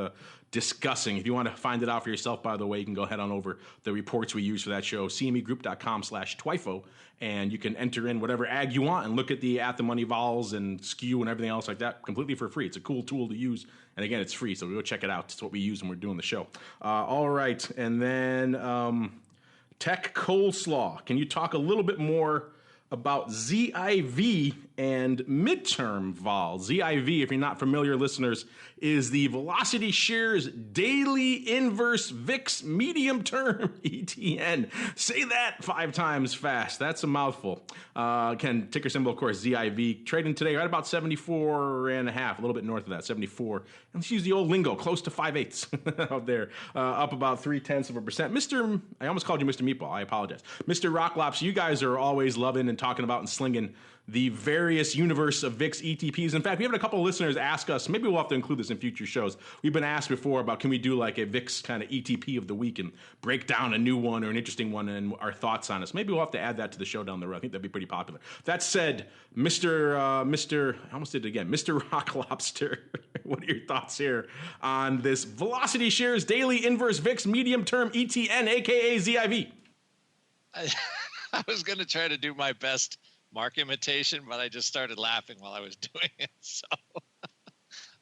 Speaker 3: discussing. If you want to find it out for yourself, by the way, you can go head on over the reports we use for that show, cmegroup.com/TWIFO, and you can enter in whatever ag you want and look at the at-the-money vols and Skew and everything else like that completely for free. It's a cool tool to use. And again, it's free, so go check it out. It's what we use when we're doing the show. All right, and then Tech Coleslaw. Can you talk a little bit more about ZIV and midterm vol? ZIV, if you're not familiar, listeners, is the Velocity Shares Daily Inverse VIX Medium Term ETN. Say that 5 times fast. That's a mouthful. Again, ticker symbol, of course, ZIV. Trading today right about 74.5, a little bit north of that, 74. Let's use the old lingo, close to 5/8 out there, up about 0.3%. I almost called you Mr. Meatball. I apologize. Mr. Rocklops, you guys are always loving and talking about and slinging the various universe of VIX ETPs. In fact, we have a couple of listeners ask us, maybe we'll have to include this in future shows. We've been asked before about, can we do like a VIX kind of ETP of the week and break down a new one or an interesting one and our thoughts on it. So maybe we'll have to add that to the show down the road. I think that'd be pretty popular. That said, Mr. I almost did it again. Mr. Rock Lobster, what are your thoughts here on this Velocity Shares Daily Inverse VIX Medium Term ETN, aka ZIV?
Speaker 4: I was going to try to do my best Mark imitation, but I just started laughing while I was doing it. So,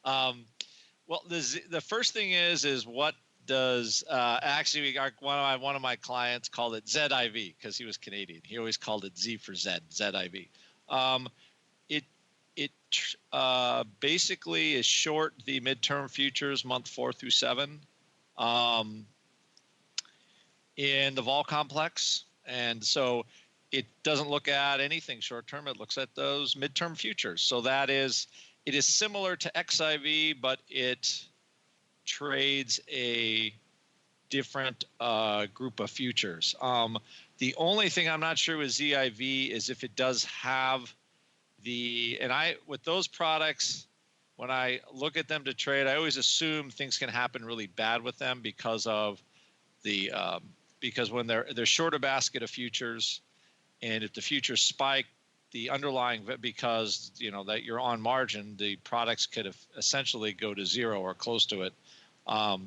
Speaker 4: well, the first thing is what does actually one of my clients called it ZIV because he was Canadian. He always called it Z for ZIV. It basically is short the midterm futures month 4 through 7 in the vol complex, and so it doesn't look at anything short term. It looks at those midterm futures. So it is similar to XIV, but it trades a different group of futures. The only thing I'm not sure with ZIV is if it does have with those products, when I look at them to trade, I always assume things can happen really bad with them because when they're short a basket of futures. And if the futures spike, the underlying, because that you're on margin, the products could essentially go to zero or close to it.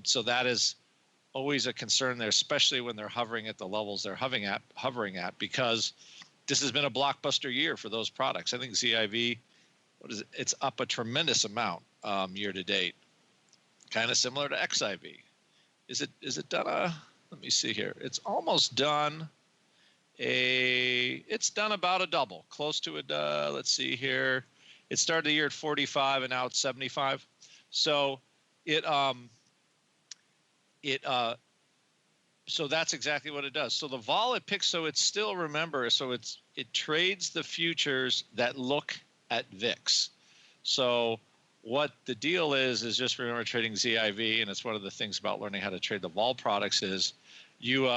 Speaker 4: So that is always a concern there, especially when they're hovering at the levels they're hovering at, because this has been a blockbuster year for those products. I think ZIV, it's up a tremendous amount year to date. Kind of similar to XIV. Is it done let me see here. It's almost done it's done about a double, close to it. Let's see here. It started the year at 45 and now it's 75. So so that's exactly what it does. So the vol it picks, so it's still, remember, so it trades the futures that look at VIX. So what the deal is just remember trading ZIV, and it's one of the things about learning how to trade the vol products is you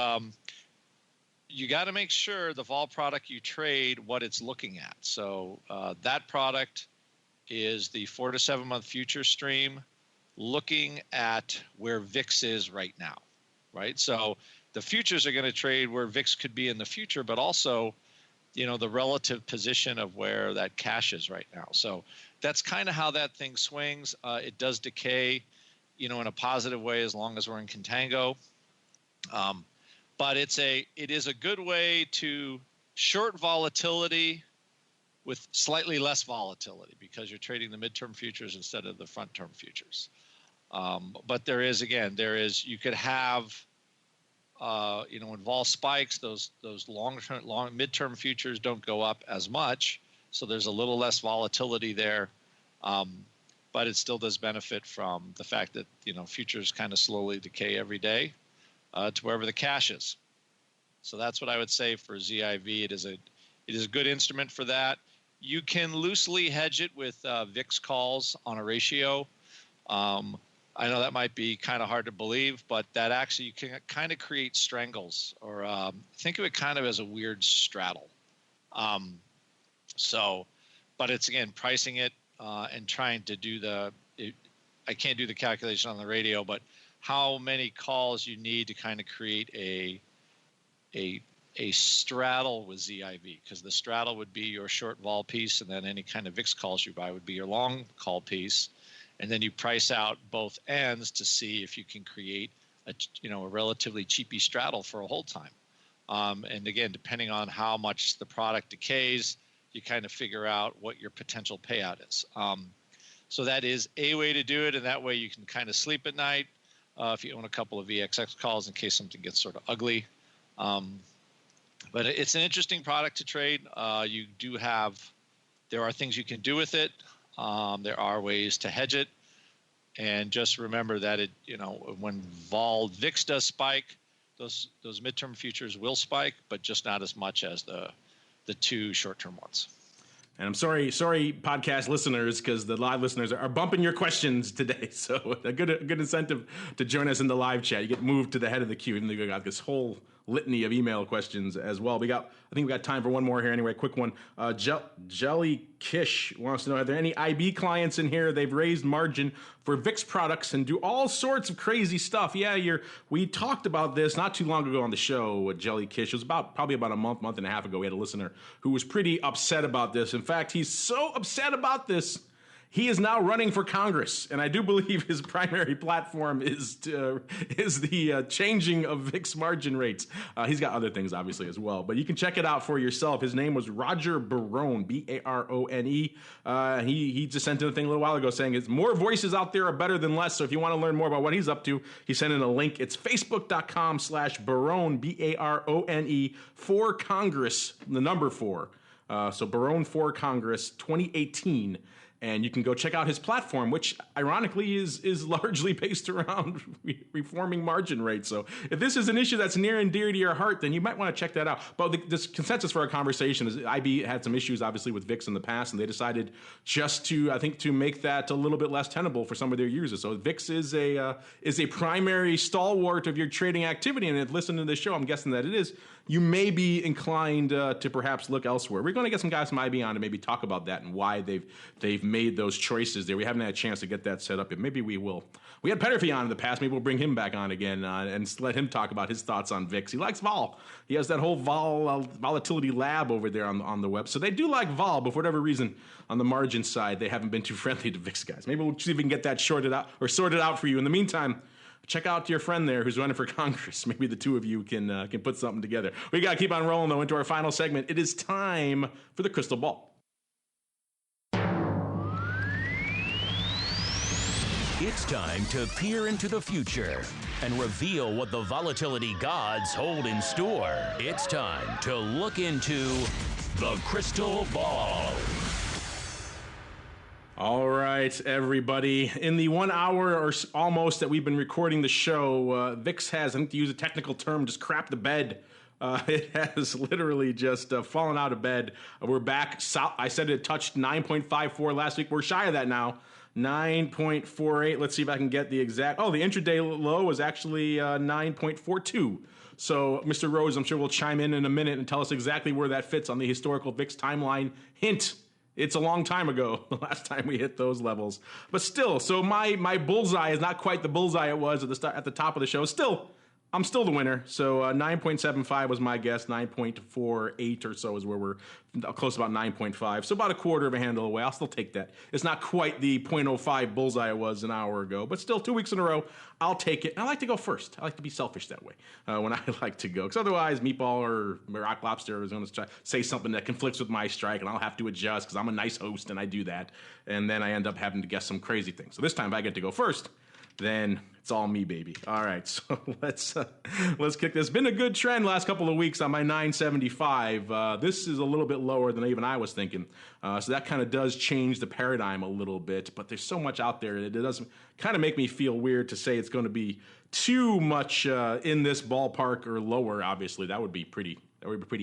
Speaker 4: got to make sure the vol product you trade what it's looking at. So that product is the 4 to 7 month future stream looking at where VIX is right now, right? So the futures are going to trade where VIX could be in the future, but also, the relative position of where that cash is right now. So that's kind of how that thing swings. It does decay, in a positive way as long as we're in contango. But it is a good way to short volatility with slightly less volatility because you're trading the midterm futures instead of the front term futures. But you could have, when vol spikes, those long midterm futures don't go up as much. So there's a little less volatility there. But it still does benefit from the fact that, futures kind of slowly decay every day to wherever the cash is. So that's what I would say for ZIV. It is a good instrument for that. You can loosely hedge it with VIX calls on a ratio. I know that might be kind of hard to believe, but that actually you can kind of create strangles, or think of it kind of as a weird straddle. But it's, again, pricing it and trying to do I can't do the calculation on the radio, but how many calls you need to kind of create a straddle with ZIV, because the straddle would be your short vol piece, and then any kind of VIX calls you buy would be your long call piece. And then you price out both ends to see if you can create a relatively cheapy straddle for a hold time. And again, depending on how much the product decays, you kind of figure out what your potential payout is. So that is a way to do it, and that way you can kind of sleep at night if you own a couple of VXX calls in case something gets sort of ugly. But it's an interesting product to trade. There are things you can do with it. There are ways to hedge it, and just remember that when vol VIX does spike, those midterm futures will spike, but just not as much as the two short-term ones.
Speaker 3: And I'm sorry, podcast listeners, because the live listeners are bumping your questions today. So a good incentive to join us in the live chat. You get moved to the head of the queue, and we got this whole litany of email questions as well. I think we got time for one more here anyway. Quick one. Jelly Kish wants to know, are there any IB clients in here? They've raised margin for VIX products and do all sorts of crazy stuff. Yeah, we talked about this not too long ago on the show. Jelly Kish, it was probably about a month and a half ago. We had a listener who was pretty upset about this. In fact, he's so upset about this, he is now running for Congress, and I do believe his primary platform is the changing of VIX margin rates. He's got other things, obviously, as well, but you can check it out for yourself. His name was Roger Barone, Barone. He just sent in a thing a little while ago saying it's more voices out there are better than less, so if you want to learn more about what he's up to, he sent in a link. It's facebook.com/Barone, Barone, for Congress, the number 4. So Barone for Congress 2018. And you can go check out his platform, which ironically is largely based around reforming margin rates. So if this is an issue that's near and dear to your heart, then you might want to check that out. But this consensus for our conversation is IB had some issues, obviously, with VIX in the past, and they decided just to make that a little bit less tenable for some of their users. So VIX is a primary stalwart of your trading activity. And if listening to this show, I'm guessing that it is. You may be inclined to perhaps look elsewhere. We're going to get some guys from IB on to maybe talk about that and why they've made those choices there. We haven't had a chance to get that set up yet. Maybe we will. We had Petterfy on in the past. Maybe we'll bring him back on again and let him talk about his thoughts on VIX. He likes vol. He has that whole volatility lab over there on the web. So they do like vol, but for whatever reason, on the margin side, they haven't been too friendly to VIX guys. Maybe we'll see if we can get that sorted out for you. In the meantime, check out your friend there who's running for Congress. Maybe the two of you can put something together. We got to keep on rolling, though, into our final segment. It is time for the Crystal Ball.
Speaker 2: It's time to peer into the future and reveal what the volatility gods hold in store. It's time to look into the crystal ball.
Speaker 3: All right, everybody. In the 1 hour or almost that we've been recording the show, VIX has, I think to use a technical term, just crapped the bed. It has literally just fallen out of bed. We're back. I said it touched 9.54 last week. We're shy of that now. 9.48. Let's see if I can get the exact. Oh, the intraday low was actually 9.42. So, Mr. Rhodes, I'm sure will chime in a minute and tell us exactly where that fits on the historical VIX timeline. Hint. It's a long time ago, the last time we hit those levels. But still, so my bullseye is not quite the bullseye it was at the top of the show. Still, I'm still the winner. So 9.75 was my guess. 9.48 or so is where we're close to about 9.5. So about a quarter of a handle away. I'll still take that. It's not quite the 0.05 bullseye it was an hour ago, but still 2 weeks in a row, I'll take it. And I like to go first. I like to be selfish that way when I like to go. Because otherwise, Meatball or Rock Lobster is going to say something that conflicts with my strike, and I'll have to adjust because I'm a nice host and I do that. And then I end up having to guess some crazy things. So this time, if I get to go first, then it's all me, baby. All right, so let's kick this. Been a good trend last couple of weeks on my 975. This is a little bit lower than even I was thinking. So that kind of does change the paradigm a little bit. But there's so much out there that it doesn't kind of make me feel weird to say it's going to be too much in this ballpark or lower. Obviously, that would be pretty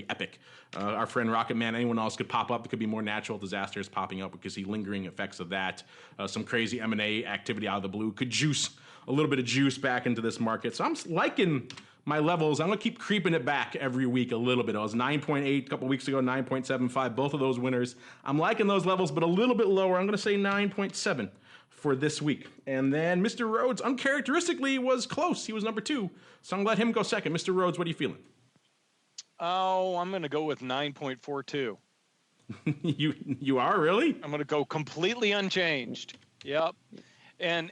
Speaker 3: epic. Our friend Rocket Man, anyone else could pop up. It could be more natural disasters popping up because the lingering effects of that. Some crazy M&A activity out of the blue could juice a little bit of juice back into this market. So I'm liking my levels. I'm going to keep creeping it back every week a little bit. I was 9.8 a couple weeks ago, 9.75, both of those winners. I'm liking those levels, but a little bit lower. I'm going to say 9.7 for this week. And then Mr. Rhodes, uncharacteristically, was close. He was number 2. So I'm going to let him go second. Mr. Rhodes, what are you feeling?
Speaker 5: Oh, I'm going to go with 9.42.
Speaker 3: You are, really?
Speaker 5: I'm going to go completely unchanged. Yep. And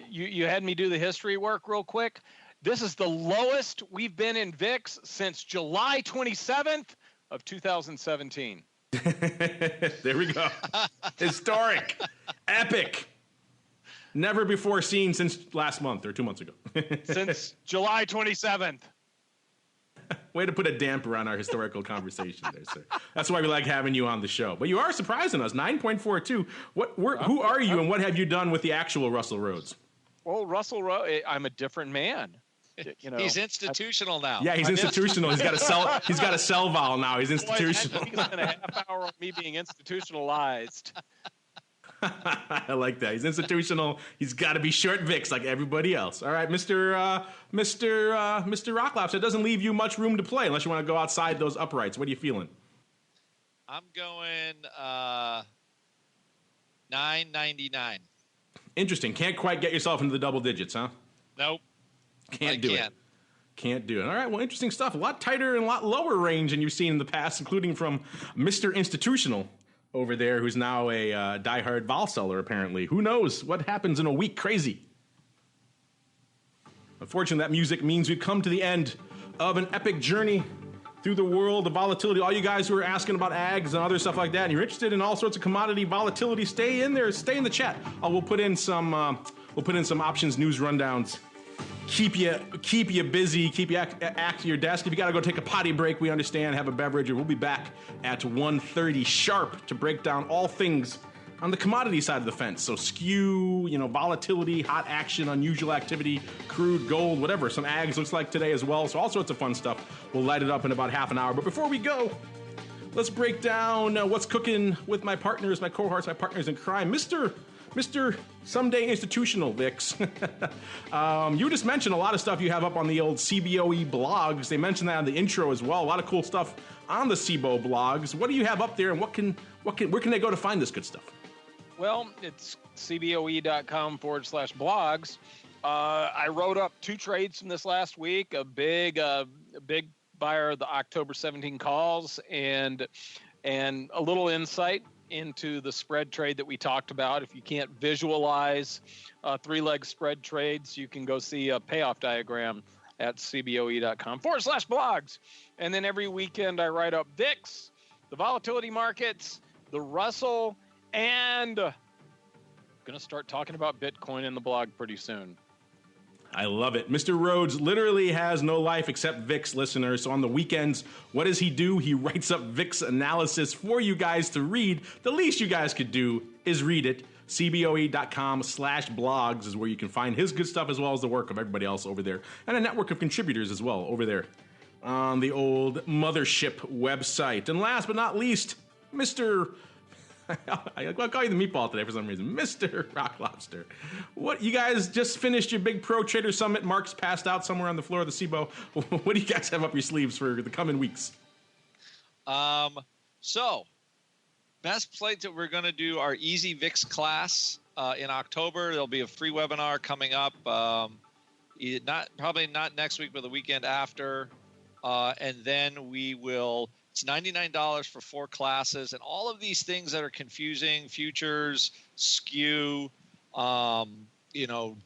Speaker 5: you had me do the history work real quick. This is the lowest we've been in VIX since July 27th of 2017.
Speaker 3: There we go. Historic. Epic. Never before seen since last month or 2 months ago.
Speaker 5: Since July 27th.
Speaker 3: Way to put a damper on our historical conversation there, sir. That's why we like having you on the show. But you are surprising us, 9.42. Who are you and what have you done with the actual Russell Rhodes?
Speaker 5: Well, Russell Rhodes, I'm a different man. You know,
Speaker 4: he's institutional now.
Speaker 3: Yeah, he's institutional. He's got a cell vowel now. He's institutional.
Speaker 5: He's in a half hour of me being institutionalized.
Speaker 3: I like that. He's institutional. He's got to be short VIX like everybody else. All right, Mr. Rocklaps. It doesn't leave you much room to play unless you want to go outside those uprights. What are you feeling?
Speaker 4: I'm going 9.99.
Speaker 3: Interesting. Can't quite get yourself into the double digits, huh?
Speaker 4: Nope.
Speaker 3: Can't do it. All right, well, interesting stuff. A lot tighter and a lot lower range than you've seen in the past, including from Mr. Institutional over there, who's now a diehard vol seller, apparently. Who knows what happens in a week? Crazy. Unfortunately, that music means we've come to the end of an epic journey through the world of volatility. All you guys who are asking about ags and other stuff like that, and you're interested in all sorts of commodity volatility, stay in there. Stay in the chat. We'll put in some options news rundowns. Keep you busy, keep you at your desk. If you got to go take a potty break, we understand, have a beverage, and we'll be back at 1:30 sharp to break down all things on the commodity side of the fence. So skew, volatility, hot action, unusual activity, crude, gold, whatever. Some ags looks like today as well. So all sorts of fun stuff. We'll light it up in about half an hour. But before we go, let's break down what's cooking with my partners, my cohorts, my partners in crime. Mr. Someday Institutional VIX. You just mentioned a lot of stuff you have up on the old CBOE blogs. They mentioned that on the intro as well. A lot of cool stuff on the CBO blogs. What do you have up there, and where can they go to find this good stuff?
Speaker 5: Well, it's cboe.com/blogs. I wrote up 2 trades from this last week, a big buyer of the October 17 calls and a little insight into the spread trade that we talked about. If you can't visualize 3-leg spread trades, you can go see a payoff diagram at cboe.com/blogs. And then every weekend I write up VIX, the volatility markets, the Russell, and Going to start talking about Bitcoin in the blog pretty soon.
Speaker 3: I love it. Mr. Rhodes literally has no life except VIX, listeners. So on the weekends, what does he do? He writes up VIX analysis for you guys to read. The least you guys could do is read it. CBOE.com/blogs is where you can find his good stuff as well as the work of everybody else over there. And a network of contributors as well over there on the old mothership website. And last but not least, Mr. I'll call you the meatball today for some reason. Mr. Rock Lobster. What, you guys just finished your big Pro Trader Summit. Mark's passed out somewhere on the floor of the CBOE. What do you guys have up your sleeves for the coming weeks?
Speaker 4: So, best place that we're going to do our Easy VIX class in October. There'll be a free webinar coming up. Probably not next week, but the weekend after. And then we will... It's $99 for 4 classes, and all of these things that are confusing, futures, skew,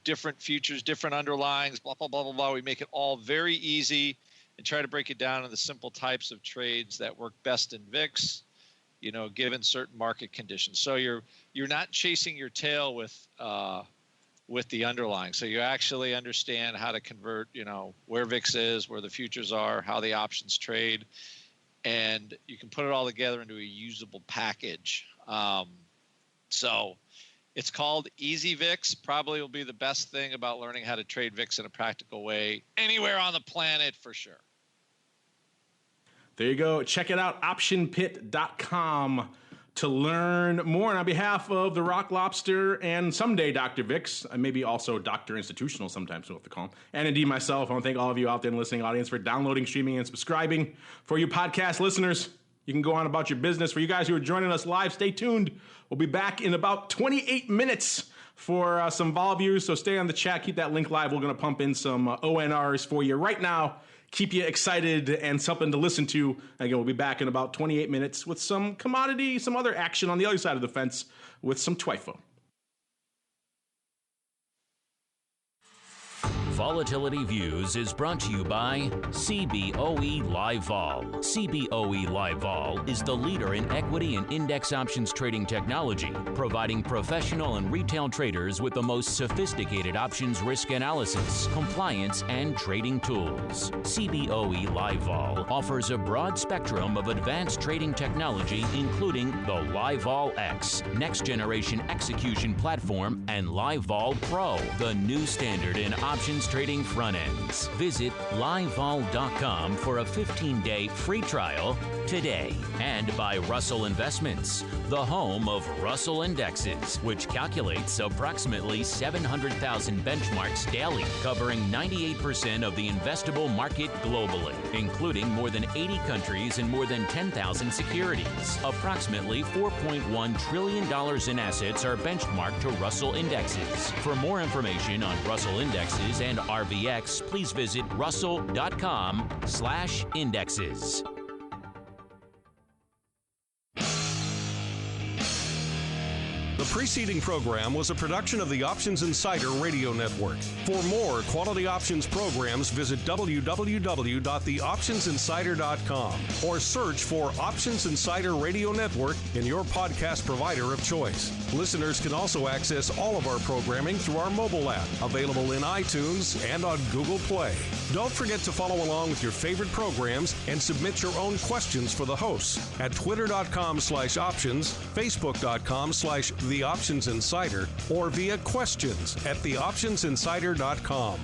Speaker 4: different futures, different underlyings, blah, blah, blah, blah, blah. We make it all very easy and try to break it down into the simple types of trades that work best in VIX, given certain market conditions. So you're not chasing your tail with the underlying. So you actually understand how to convert, where VIX is, where the futures are, how the options trade. And you can put it all together into a usable package. So it's called Easy VIX. Probably will be the best thing about learning how to trade VIX in a practical way anywhere on the planet for sure.
Speaker 3: There you go. Check it out, optionpit.com, to learn more. And on behalf of the Rock Lobster and someday Dr. VIX, maybe also Dr. Institutional sometimes we'll have to call him, and indeed myself, I want to thank all of you out there in the listening audience for downloading, streaming, and subscribing. For you podcast listeners, you can go on about your business. For you guys who are joining us live, stay tuned. We'll be back in about 28 minutes for some vol views, so stay on the chat. Keep that link live. We're going to pump in some ONRs for you right now. Keep you excited and something to listen to. Again, we'll be back in about 28 minutes with some commodity, some other action on the other side of the fence with some TWIFO.
Speaker 2: Volatility Views is brought to you by CBOE Live Vol. CBOE Live Vol is the leader in equity and index options trading technology, providing professional and retail traders with the most sophisticated options risk analysis, compliance, and trading tools. CBOE Live Vol offers a broad spectrum of advanced trading technology, including the Live Vol X, next generation execution platform, and Live Vol Pro, the new standard in options trading front ends. Visit livevol.com for a 15-day free trial today. And by Russell Investments, the home of Russell Indexes, which calculates approximately 700,000 benchmarks daily, covering 98% of the investable market globally, including more than 80 countries and more than 10,000 securities. Approximately $4.1 trillion in assets are benchmarked to Russell Indexes. For more information on Russell Indexes and RVX, please visit russell.com/indexes.
Speaker 1: The preceding program was a production of the Options Insider Radio Network. For more quality options programs, visit www.theoptionsinsider.com or search for Options Insider Radio Network in your podcast provider of choice. Listeners can also access all of our programming through our mobile app, available in iTunes and on Google Play. Don't forget to follow along with your favorite programs and submit your own questions for the hosts at twitter.com/options, facebook.com/theoptionsinsider, or via questions at theoptionsinsider.com.